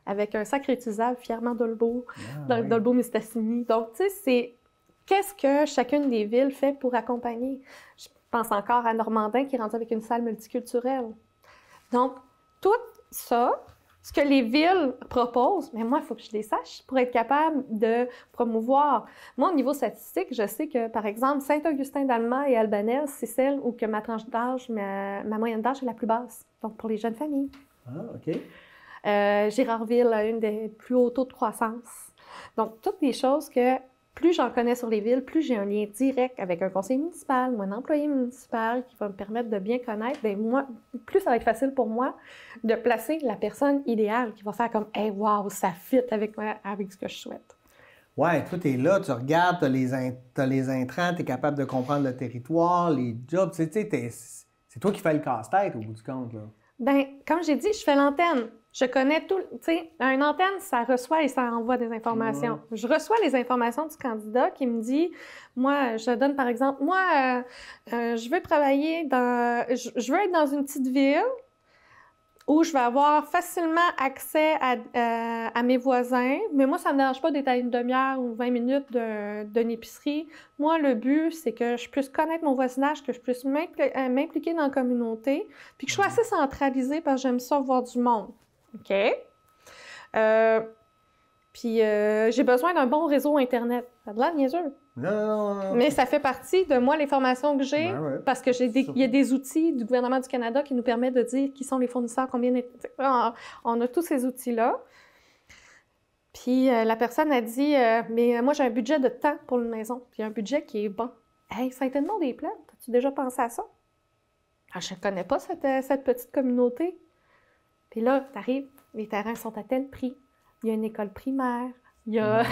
avec un sac réutilisable fièrement Dolbeau, Dolbeau-Mistassini. Donc, tu sais, c'est qu'est-ce que chacune des villes fait pour accompagner. Je pense encore à Normandin qui est rendu avec une salle multiculturelle. Donc, tout ça, ce que les villes proposent, mais moi, il faut que je les sache pour être capable de promouvoir. Moi, au niveau statistique, je sais que, par exemple, Saint-Augustin-d'Alma et Albanel, c'est celle où que ma tranche d'âge, ma moyenne d'âge est la plus basse. Donc, pour les jeunes familles. Ah, OK. Gérardville a une des plus hauts taux de croissance. Donc, toutes des choses que plus j'en connais sur les villes, plus j'ai un lien direct avec un conseiller municipal ou un employé municipal qui va me permettre de bien connaître, bien moi, plus ça va être facile pour moi de placer la personne idéale qui va faire comme « Hey, wow, ça fit avec ce que je souhaite. » Ouais, toi, tu es là, tu regardes, tu as les intrants, tu es capable de comprendre le territoire, les jobs, tu sais, c'est toi qui fais le casse-tête au bout du compte, là. Bien, comme j'ai dit, je fais l'antenne. Je connais tout. Tu sais, une antenne, ça reçoit et ça envoie des informations. Je reçois les informations du candidat qui me dit, moi, je donne par exemple, moi, je veux travailler dans. Je veux être dans une petite ville où je vais avoir facilement accès à mes voisins, mais moi, ça ne me dérange pas d'être à une demi-heure ou 20 minutes d'une épicerie. Moi, le but, c'est que je puisse connaître mon voisinage, que je puisse m'impliquer dans la communauté, puis que je sois assez centralisée parce que j'aime ça voir du monde. OK? Puis j'ai besoin d'un bon réseau Internet. Ça a de l'air niaiseux. Non. Mais ça fait partie de moi, les formations que j'ai, parce que il y a des outils du gouvernement du Canada qui nous permettent de dire qui sont les fournisseurs, combien... On a tous ces outils-là. Puis la personne a dit mais moi, j'ai un budget de temps pour une maison, puis un budget qui est bon. Hey, Saint-Edmond des Plaines, as-tu déjà pensé à ça? Ah, je ne connais pas cette petite communauté. Puis là, tu arrives, les terrains sont à tel prix. Il y a une école primaire. Il y a...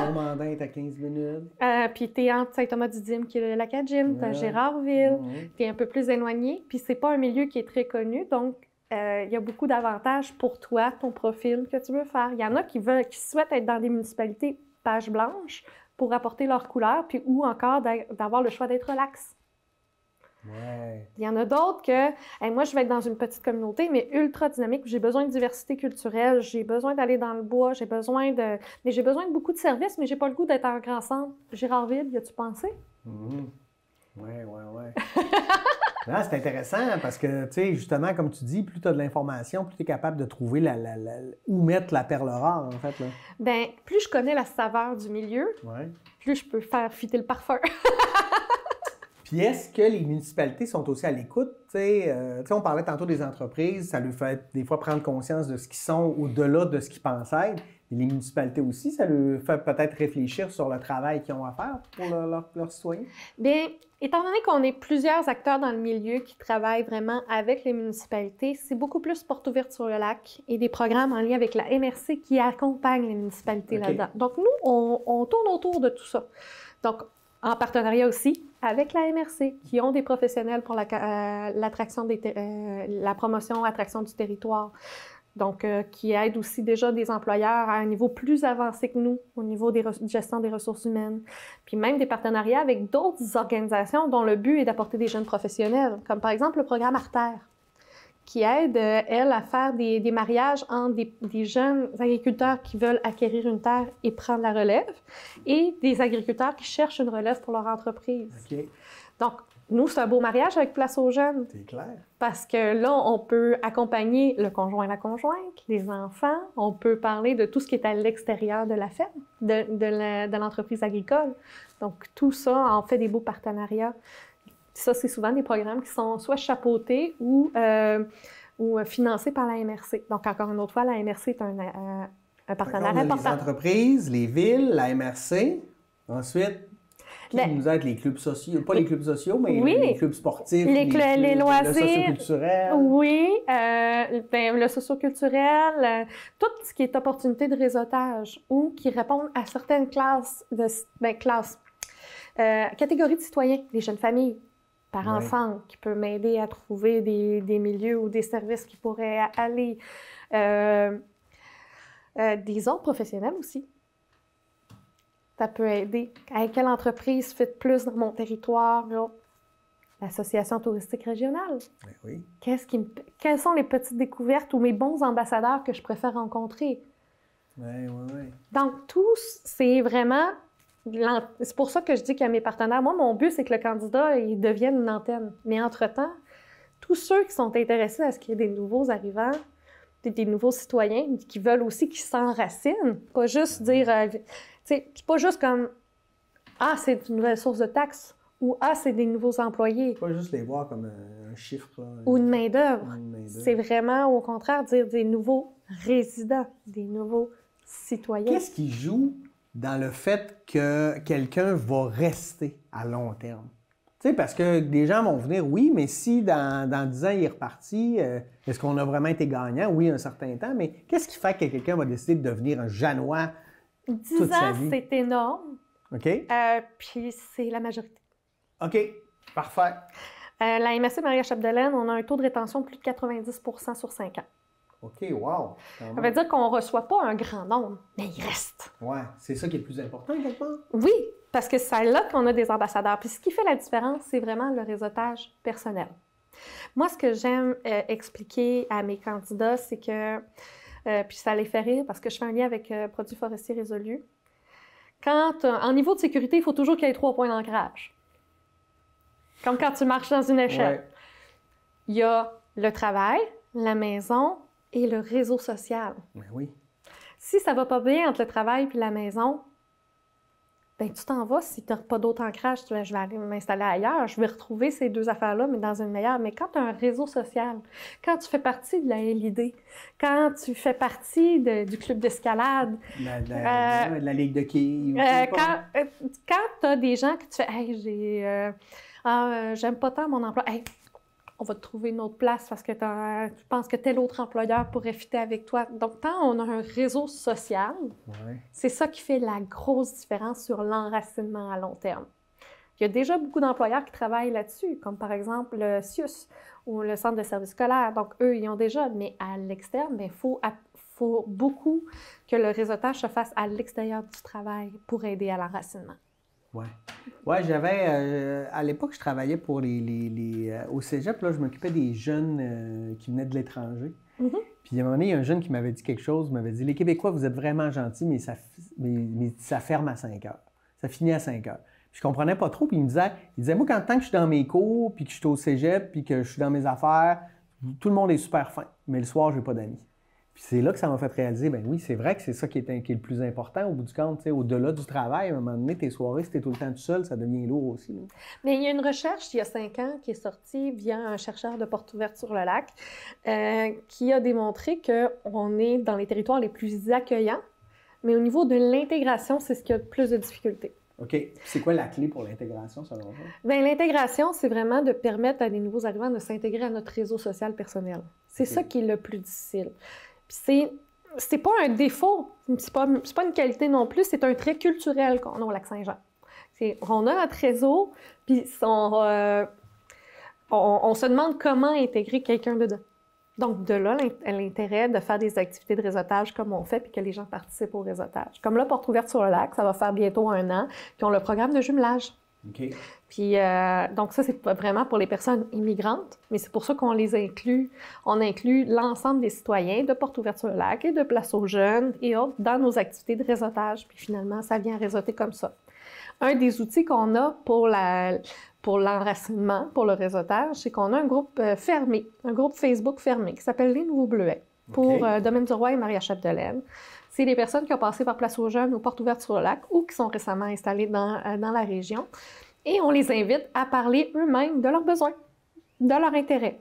Mon mandat est à 15 minutes. Puis tu es entre Saint-Thomas-du-Dîme, qui est le Lac-à-Jim, tu as Gérardville, tu es un peu plus éloigné. Puis c'est pas un milieu qui est très connu, donc il y a beaucoup d'avantages pour toi, ton profil que tu veux faire. Il y en a qui souhaitent être dans des municipalités page blanche pour apporter leur couleur, puis ou encore d'avoir le choix d'être relax. Ouais. Il y en a d'autres que, hey, moi, je vais être dans une petite communauté, mais ultra dynamique, j'ai besoin de diversité culturelle, j'ai besoin d'aller dans le bois, j'ai besoin de beaucoup de services, mais j'ai pas le goût d'être en grand centre. Gérardville, y a-tu pensé? Ouais. Là, c'est intéressant parce que, tu sais, justement, comme tu dis, plus tu as de l'information, plus tu es capable de trouver où mettre la perle rare, en fait. Là. Bien, plus je connais la saveur du milieu, plus je peux faire fitter le parfum. Puis est-ce que les municipalités sont aussi à l'écoute? Tu sais, on parlait tantôt des entreprises, ça leur fait des fois prendre conscience de ce qu'ils sont au-delà de ce qu'ils pensent être. Et les municipalités aussi, ça leur fait peut-être réfléchir sur le travail qu'ils ont à faire pour leurs citoyens? Bien, étant donné qu'on est plusieurs acteurs dans le milieu qui travaillent vraiment avec les municipalités, c'est beaucoup plus porte ouverte sur le lac et des programmes en lien avec la MRC qui accompagnent les municipalités là-dedans. Donc, nous, on tourne autour de tout ça. Donc, en partenariat aussi avec la MRC, qui ont des professionnels pour la promotion, attraction du territoire. Donc, qui aident aussi déjà des employeurs à un niveau plus avancé que nous, au niveau de gestion des ressources humaines. Puis même des partenariats avec d'autres organisations dont le but est d'apporter des jeunes professionnels, comme par exemple le programme Artère, qui aide, elle, à faire des mariages entre des jeunes agriculteurs qui veulent acquérir une terre et prendre la relève, et des agriculteurs qui cherchent une relève pour leur entreprise. Okay. Donc, nous, c'est un beau mariage avec Place aux jeunes. C'est clair. Parce que là, on peut accompagner le conjoint et la conjointe, les enfants. On peut parler de tout ce qui est à l'extérieur de la ferme, de l'entreprise agricole. Donc, tout ça en fait des beaux partenariats. Ça, c'est souvent des programmes qui sont soit chapeautés ou financés par la MRC. Donc, encore une autre fois, la MRC est un partenaire important. Les entreprises, les villes, la MRC. Ensuite, qui nous aide? Les clubs sociaux. Pas les clubs sociaux, mais les clubs sportifs. Les loisirs. Le socioculturel. Oui. Le socioculturel. Tout ce qui est opportunité de réseautage ou qui répondent à certaines catégories de citoyens, les jeunes familles, parents-enfants, qui peuvent m'aider à trouver des milieux ou des services qui pourraient aller. Des autres professionnels aussi. Ça peut aider. À quelle entreprise fait plus dans mon territoire? Là? L'Association touristique régionale. Oui. Quelles sont les petites découvertes ou mes bons ambassadeurs que je préfère rencontrer? Oui. Donc, tous, c'est vraiment... C'est pour ça que je dis qu'à mes partenaires, moi, mon but, c'est que le candidat, il devienne une antenne. Mais entre-temps, tous ceux qui sont intéressés à ce qu'il y ait des nouveaux arrivants, des nouveaux citoyens qui veulent aussi qu'ils s'enracinent, pas juste dire... c'est pas juste comme « Ah, c'est une nouvelle source de taxes » ou « Ah, c'est des nouveaux employés ». Pas juste les voir comme un chiffre. Ou une main-d'œuvre. C'est vraiment, au contraire, dire des nouveaux résidents, des nouveaux citoyens. Qu'est-ce qui joue dans le fait que quelqu'un va rester à long terme? Tu sais, parce que des gens vont venir, oui, mais si dans 10 ans, il est reparti, est-ce qu'on a vraiment été gagnant? Oui, un certain temps, mais qu'est-ce qui fait que quelqu'un va décider de devenir un Janois 10 ans, c'est énorme. OK. Puis c'est la majorité. OK. Parfait. La MRC Maria-Chapdelaine, on a un taux de rétention de plus de 90 % sur 5 ans. OK, wow. Ça veut dire qu'on ne reçoit pas un grand nombre, mais il reste. Oui, c'est ça qui est le plus important, quelque part. Oui, parce que c'est là qu'on a des ambassadeurs. Puis ce qui fait la différence, c'est vraiment le réseautage personnel. Moi, ce que j'aime expliquer à mes candidats, c'est que... puis ça les fait rire parce que je fais un lien avec Produits forestiers résolus. En niveau de sécurité, il faut toujours qu'il y ait 3 points d'ancrage. Comme quand tu marches dans une échelle. Ouais. Il y a le travail, la maison et le réseau social. Mais oui. Si ça ne va pas bien entre le travail et la maison, ben tu t'en vas. Si tu n'as pas d'autre ancrage, je vais aller m'installer ailleurs. Je vais retrouver ces deux affaires-là, mais dans une meilleure. Mais quand tu as un réseau social, quand tu fais partie de la LID, quand tu fais partie du club d'escalade, de la ligue de quilles, quand tu as des gens que tu fais « Hey, j'aime pas tant mon emploi. Hey, on va te trouver une autre place parce que tu penses que tel autre employeur pourrait fitter avec toi. » Donc, quand on a un réseau social, c'est ça qui fait la grosse différence sur l'enracinement à long terme. Il y a déjà beaucoup d'employeurs qui travaillent là-dessus, comme par exemple le CIUS ou le Centre de services scolaires. Donc, eux, ils ont déjà, mais à l'externe, il faut beaucoup que le réseautage se fasse à l'extérieur du travail pour aider à l'enracinement. Oui, j'avais... à l'époque, je travaillais pour au cégep, là, je m'occupais des jeunes qui venaient de l'étranger. Puis à un moment donné, il y a un jeune qui m'avait dit quelque chose, m'avait dit « Les Québécois, vous êtes vraiment gentils, mais ça ferme à 5 heures. Ça finit à 5 heures. » Puis je comprenais pas trop, puis il disait « Moi, tant que je suis dans mes cours, puis que je suis au cégep, puis que je suis dans mes affaires, tout le monde est super fin, mais le soir, je n'ai pas d'amis. » Puis c'est là que ça m'a fait réaliser, ben oui, c'est vrai que c'est ça qui est le plus important au bout du compte. Au-delà du travail, à un moment donné, tes soirées, si tu es tout le temps tout seul, ça devient lourd aussi. Là. Mais il y a une recherche, il y a 5 ans, qui est sortie via un chercheur de Porte-Ouverte-sur-le-Lac qui a démontré qu'on est dans les territoires les plus accueillants, mais au niveau de l'intégration, c'est ce qui a le plus de difficultés. OK. C'est quoi la clé pour l'intégration, selon toi? Bien, l'intégration, c'est vraiment de permettre à des nouveaux arrivants de s'intégrer à notre réseau social personnel. C'est ça qui est le plus difficile. Puis c'est pas un défaut, c'est pas une qualité non plus, c'est un trait culturel qu'on a au Lac-Saint-Jean. On a notre réseau, puis on se demande comment intégrer quelqu'un dedans. Donc, de là, l'intérêt de faire des activités de réseautage comme on fait, puis que les gens participent au réseautage. Comme là, Porte-Ouverte sur le lac, ça va faire bientôt 1 an, puis on a le programme de jumelage. OK. Puis, donc ça, c'est vraiment pour les personnes immigrantes, mais c'est pour ça qu'on les inclut. On inclut l'ensemble des citoyens de Porte-Ouverte sur le lac et de Place aux jeunes et autres dans nos activités de réseautage. Puis finalement, ça vient réseauter comme ça. Un des outils qu'on a pour l'enracinement, pour le réseautage, c'est qu'on a un groupe fermé, un groupe Facebook fermé qui s'appelle Les Nouveaux Bleuets pour Domaine du Roi et Maria-Chapdelaine. C'est des personnes qui ont passé par Place aux jeunes ou Porte-Ouverte sur le lac ou qui sont récemment installées dans la région. Et on les invite à parler eux-mêmes de leurs besoins, de leurs intérêts.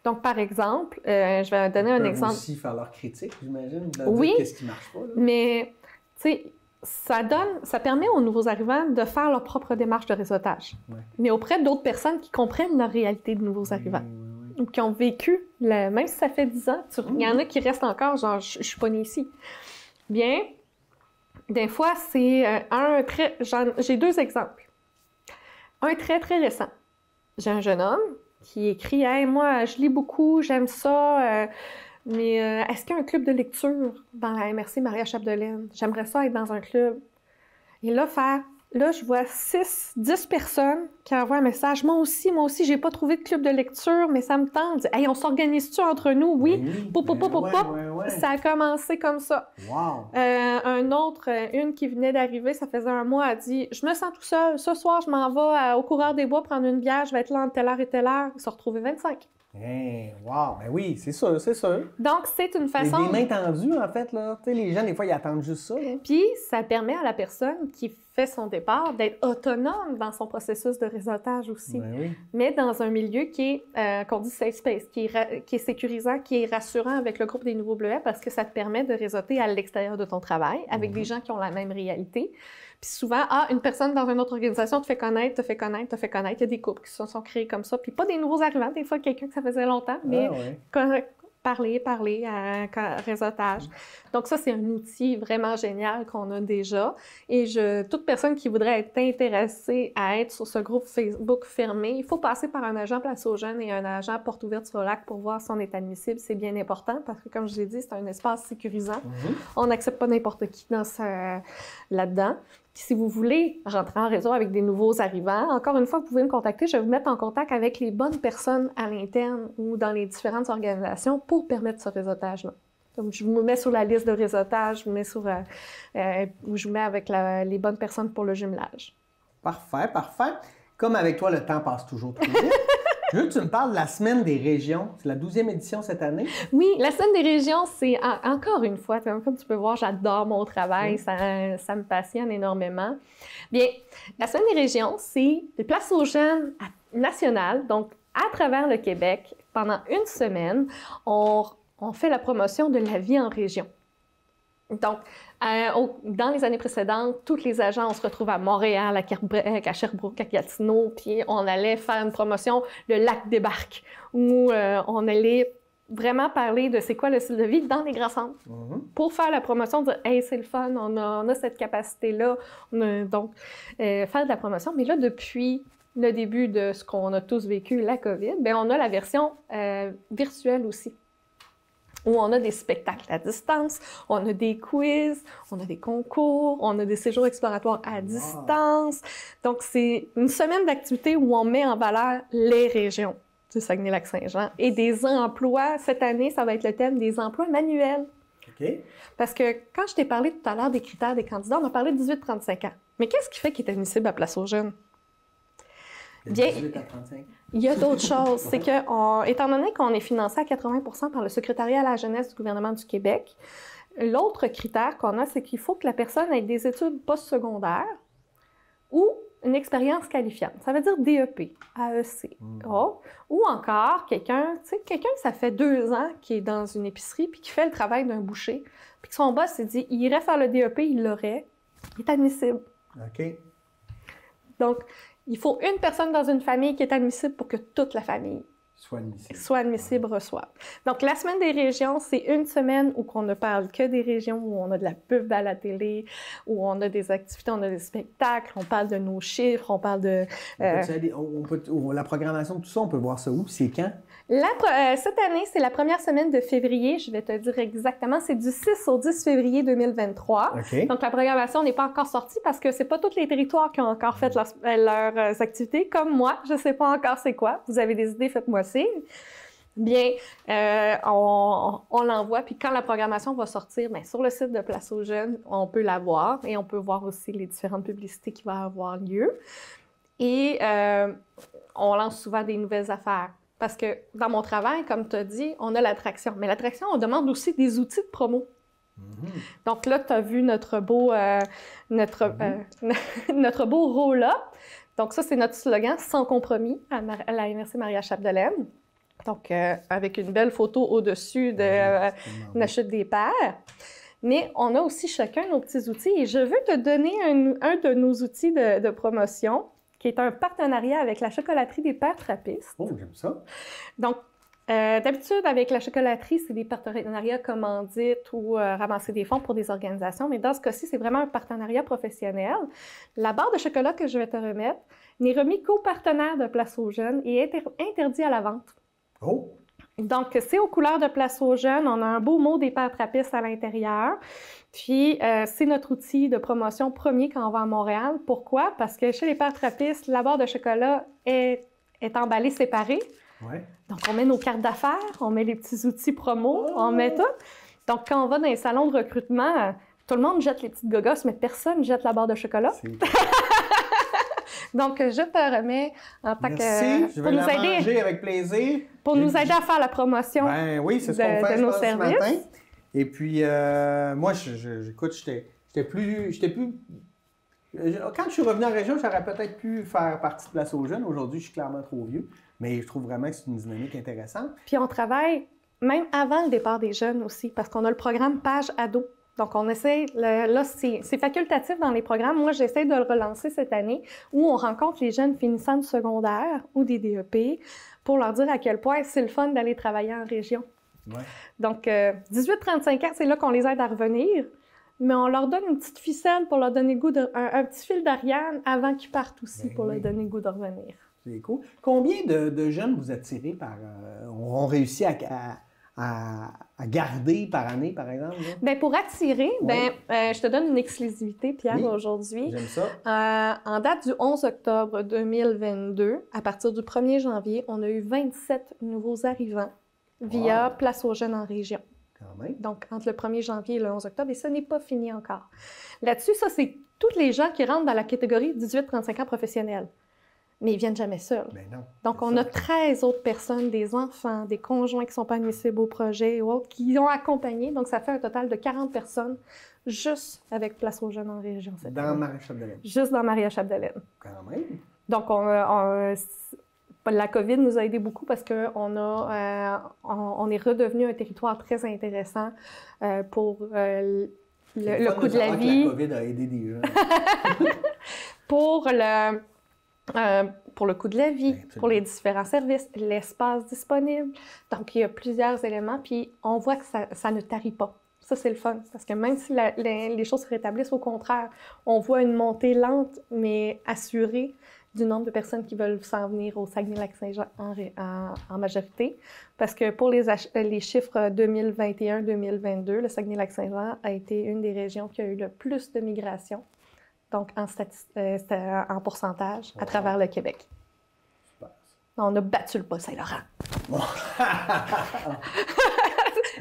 Donc, par exemple, je vais donner un exemple. Ils peuvent aussi faire leur critique, j'imagine, oui, qu'est-ce qui ne marche pas. Là. Mais, tu sais, ça permet aux nouveaux arrivants de faire leur propre démarche de réseautage, mais auprès d'autres personnes qui comprennent la réalité de nouveaux arrivants. Ou qui ont vécu, même si ça fait 10 ans, il y en a qui restent encore, genre, je suis pas née ici. Bien, des fois, c'est j'ai 2 exemples. Un très, très récent. J'ai un jeune homme qui écrit « Hey, moi, je lis beaucoup, j'aime ça, mais est-ce qu'il y a un club de lecture dans la MRC Maria-Chapdelaine? J'aimerais ça être dans un club. » Et là, je vois 10 personnes qui envoient un message. Moi aussi, j'ai pas trouvé de club de lecture, mais ça me tente. Hey, on s'organise-tu entre nous? Oui. Ça a commencé comme ça. Wow. Une qui venait d'arriver, ça faisait 1 mois, a dit « Je me sens tout seul. Ce soir, je m'en vais au Coureur des Bois prendre une bière. Je vais être là entre telle heure et telle heure. » Ils se sont retrouvés 25. Hey, wow! Ben oui, c'est sûr, c'est sûr. Donc, c'est une façon... Des mains tendues, en fait, là. Tu sais, les gens, des fois, ils attendent juste ça. Là. Puis, ça permet à la personne qui fait son départ d'être autonome dans son processus de réseautage aussi. Ben oui. Mais dans un milieu qui est, qu'on dit safe space, qui est sécurisant, qui est rassurant avec le groupe des Nouveaux Bleuets parce que ça te permet de réseauter à l'extérieur de ton travail avec des gens qui ont la même réalité. Puis souvent, une personne dans une autre organisation te fait connaître. Il y a des couples qui se sont créés comme ça. Puis pas des nouveaux arrivants, des fois quelqu'un que ça faisait longtemps, mais parler, réseautage. Donc ça, c'est un outil vraiment génial qu'on a déjà. Et toute personne qui voudrait être intéressée à être sur ce groupe Facebook fermé, il faut passer par un agent Place aux jeunes et un agent Porte-Ouverte sur le lac pour voir si on est admissible. C'est bien important parce que, comme je l'ai dit, c'est un espace sécurisant. On n'accepte pas n'importe qui là-dedans. Puis si vous voulez rentrer en réseau avec des nouveaux arrivants, encore une fois, vous pouvez me contacter. Je vais vous mettre en contact avec les bonnes personnes à l'interne ou dans les différentes organisations pour permettre ce réseautage-là. Donc, je vous mets sur la liste de réseautage, je vous mets avec les bonnes personnes pour le jumelage. Parfait. Comme avec toi, le temps passe toujours trop vite. Je veux que tu me parles de la Semaine des régions. C'est la 12e édition cette année. Oui, la Semaine des régions, c'est encore une fois, comme tu peux voir, j'adore mon travail, ça me passionne énormément. Bien, la Semaine des régions, c'est des places aux jeunes nationales, donc à travers le Québec, pendant une semaine, on fait la promotion de la vie en région. Donc, dans les années précédentes, tous les agents, on se retrouve à Montréal, à Québec, à Sherbrooke, à Gatineau, puis on allait faire une promotion, le lac des Barques, où on allait vraiment parler de c'est quoi le style de vie dans les grands centres. Pour faire la promotion, dire « Hey, c'est le fun, on a cette capacité-là. » Donc, faire de la promotion. Mais là, depuis le début de ce qu'on a tous vécu, la COVID, bien, on a la version virtuelle aussi, où on a des spectacles à distance, on a des quiz, on a des concours, on a des séjours exploratoires à distance. Donc, c'est une semaine d'activités où on met en valeur les régions du Saguenay-Lac-Saint-Jean et des emplois. Cette année, ça va être le thème des emplois manuels. OK. Parce que quand je t'ai parlé tout à l'heure des critères des candidats, on a parlé de 18-35 ans. Mais qu'est-ce qui fait qu'il est admissible à Place aux jeunes? Bien, 18 à 35. Il y a d'autres choses. C'est que, étant donné qu'on est financé à 80% par le Secrétariat à la jeunesse du gouvernement du Québec, l'autre critère qu'on a, c'est qu'il faut que la personne ait des études postsecondaires ou une expérience qualifiante. Ça veut dire DEP, AEC, ou encore quelqu'un, ça fait 2 ans qui est dans une épicerie puis qui fait le travail d'un boucher, puis que son boss s'est dit, il irait faire le DEP, il l'aurait, il est admissible. OK. Donc, il faut une personne dans une famille qui est admissible pour que toute la famille soit admissible, reçoive. Donc, la Semaine des régions, c'est une semaine où on ne parle que des régions, où on a de la pub à la télé, où on a des activités, on a des spectacles, on parle de nos chiffres, on parle de... la programmation, tout ça, on peut voir ça où? C'est quand? Cette année, c'est la première semaine de février. Je vais te dire exactement. C'est du 6 au 10 février 2023. Okay. Donc, la programmation n'est pas encore sortie parce que c'est pas tous les territoires qui ont encore fait leurs activités. Comme moi, je sais pas encore c'est quoi. Vous avez des idées, faites-moi signe. Bien, on l'envoie. Puis quand la programmation va sortir, bien, sur le site de Place aux jeunes, on peut la voir et on peut voir aussi les différentes publicités qui vont avoir lieu. Et on lance souvent des nouvelles affaires. Parce que dans mon travail, comme tu as dit, on a l'attraction. Mais l'attraction, on demande aussi des outils de promo. Donc là, tu as vu notre beau roll-up. Donc ça, c'est notre slogan « Sans compromis » à la MRC Maria-Chapdelaine. Donc, avec une belle photo au-dessus de la chute des pères. Mais on a aussi chacun nos petits outils. Et je veux te donner un de nos outils de promotion, qui est un partenariat avec la chocolaterie des Pères Trappistes. Oh, j'aime ça. Donc, d'habitude, avec la chocolaterie, c'est des partenariats commandites ou ramasser des fonds pour des organisations. Mais dans ce cas-ci, c'est vraiment un partenariat professionnel. La barre de chocolat que je vais te remettre n'est remis qu'aux partenaires de Place aux jeunes et est interdit à la vente. Oh! Donc, c'est aux couleurs de Place aux jeunes. On a un beau mot des Pères Trappistes à l'intérieur. Puis, c'est notre outil de promotion premier quand on va à Montréal. Pourquoi? Parce que chez les Pères Trappistes, la barre de chocolat est emballée séparée. Ouais. Donc, on met nos cartes d'affaires, on met les petits outils promo, on met tout. Donc, quand on va dans les salons de recrutement, tout le monde jette les petites gogosses, mais personne ne jette la barre de chocolat. Donc, je te remets en tant que... Je vais la manger avec plaisir. Pour nous aider à faire la promotion oui, c'est ce qu'on fait, nos services. Ce matin. Et puis, moi, j'écoute, j'étais plus... Quand je suis revenu en région, j'aurais peut-être pu faire partie de Place aux jeunes. Aujourd'hui, je suis clairement trop vieux. Mais je trouve vraiment que c'est une dynamique intéressante. Puis, on travaille même avant le départ des jeunes aussi, parce qu'on a le programme Page Ado. Donc, on essaie, là, c'est facultatif dans les programmes. Moi, j'essaie de le relancer cette année, où on rencontre les jeunes finissants du secondaire ou des DEP pour leur dire à quel point c'est le fun d'aller travailler en région. Ouais. Donc, 18-35 ans, c'est là qu'on les aide à revenir, mais on leur donne une petite ficelle pour leur donner le goût un petit fil d'Ariane avant qu'ils partent aussi pour leur donner le goût de revenir. C'est cool. Combien de jeunes vous attirez ont réussi à garder par année, par exemple? Bien, pour attirer, je te donne une exclusivité, Pierre, aujourd'hui. J'aime ça. En date du 11 octobre 2022, à partir du 1er janvier, on a eu 27 nouveaux arrivants via Place aux jeunes en région. Quand même. Donc, entre le 1er janvier et le 11 octobre, et ce n'est pas fini encore. Là-dessus, ça, c'est tous les gens qui rentrent dans la catégorie 18-35 ans professionnels. mais ils viennent jamais seuls. Ben non, donc, on a 13 autres personnes, des enfants, des conjoints qui ne sont pas admissibles au projet ou autres, qui ont accompagné. Donc, ça fait un total de 40 personnes juste avec Place aux jeunes en région. Dans Maria-Chapdelaine. Juste dans Maria-Chapdelaine. Quand même. Donc, la COVID nous a aidé beaucoup parce qu'on est redevenu un territoire très intéressant pour le coût de la vie. La COVID a aidé des gens. pour le coût de la vie, pour les différents services, l'espace disponible. Donc, il y a plusieurs éléments, puis on voit que ça ne tarit pas. Ça, c'est le fun, parce que même si les choses se rétablissent, au contraire, on voit une montée lente, mais assurée du nombre de personnes qui veulent s'en venir au Saguenay-Lac-Saint-Jean en majorité. Parce que pour les chiffres 2021-2022, le Saguenay-Lac-Saint-Jean a été une des régions qui a eu le plus de migration, donc en pourcentage, à travers le Québec. Super. On a battu le Bas-Saint-Laurent.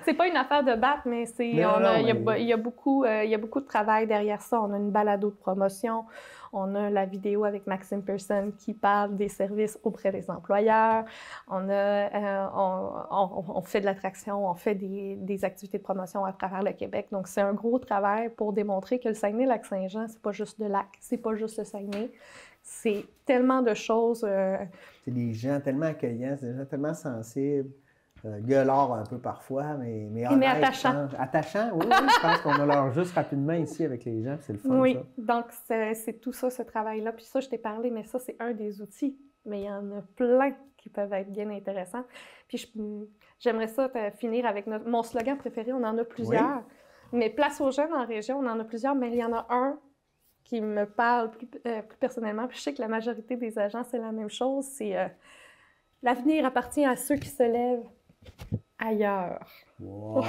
C'est pas une affaire de battre, mais il y a beaucoup de travail derrière ça. On a une balado de promotion, on a la vidéo avec Maxime Pearson qui parle des services auprès des employeurs, on fait de l'attraction, on fait des activités de promotion à travers le Québec. Donc, c'est un gros travail pour démontrer que le Saguenay-Lac-Saint-Jean, c'est pas juste le lac, c'est pas juste le Saguenay. C'est tellement de choses. C'est des gens tellement accueillants, c'est des gens tellement sensibles. Gueulard un peu parfois, mais attachant. Attachant, oui, je pense qu'on a leur juste rapidement ici avec les gens, c'est le fun, oui, ça. Donc c'est tout ça, ce travail-là. Puis ça, je t'ai parlé, mais ça, c'est un des outils. Mais il y en a plein qui peuvent être bien intéressants. Puis j'aimerais ça finir avec mon slogan préféré, on en a plusieurs. Oui. Mais Place aux jeunes en région, on en a plusieurs, mais il y en a un qui me parle plus personnellement. Puis je sais que la majorité des agents, c'est la même chose, c'est l'avenir appartient à ceux qui se lèvent ailleurs. Wow!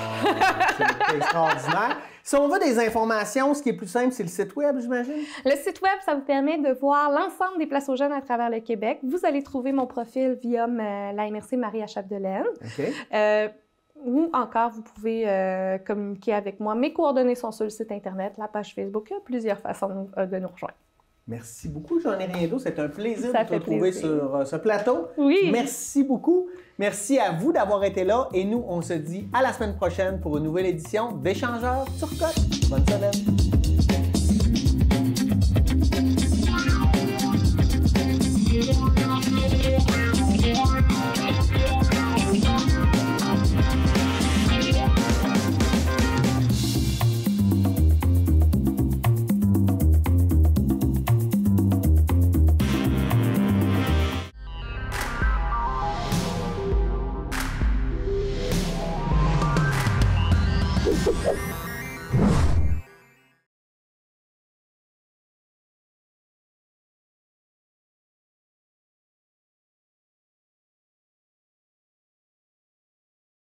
C'est extraordinaire. Si on veut des informations, ce qui est plus simple, c'est le site web, j'imagine? Le site web, ça vous permet de voir l'ensemble des places aux jeunes à travers le Québec. Vous allez trouver mon profil via la MRC Maria-Chapdelaine. OK. Ou encore, vous pouvez communiquer avec moi. Mes coordonnées sont sur le site Internet, la page Facebook. Il y a plusieurs façons de nous rejoindre. Merci beaucoup, J'en ai rien d'autre. C'est un plaisir de te retrouver sur ce plateau. Oui. Merci beaucoup. Merci à vous d'avoir été là. Et nous, on se dit à la semaine prochaine pour une nouvelle édition d'Échangeurs sur Côte. Bonne semaine.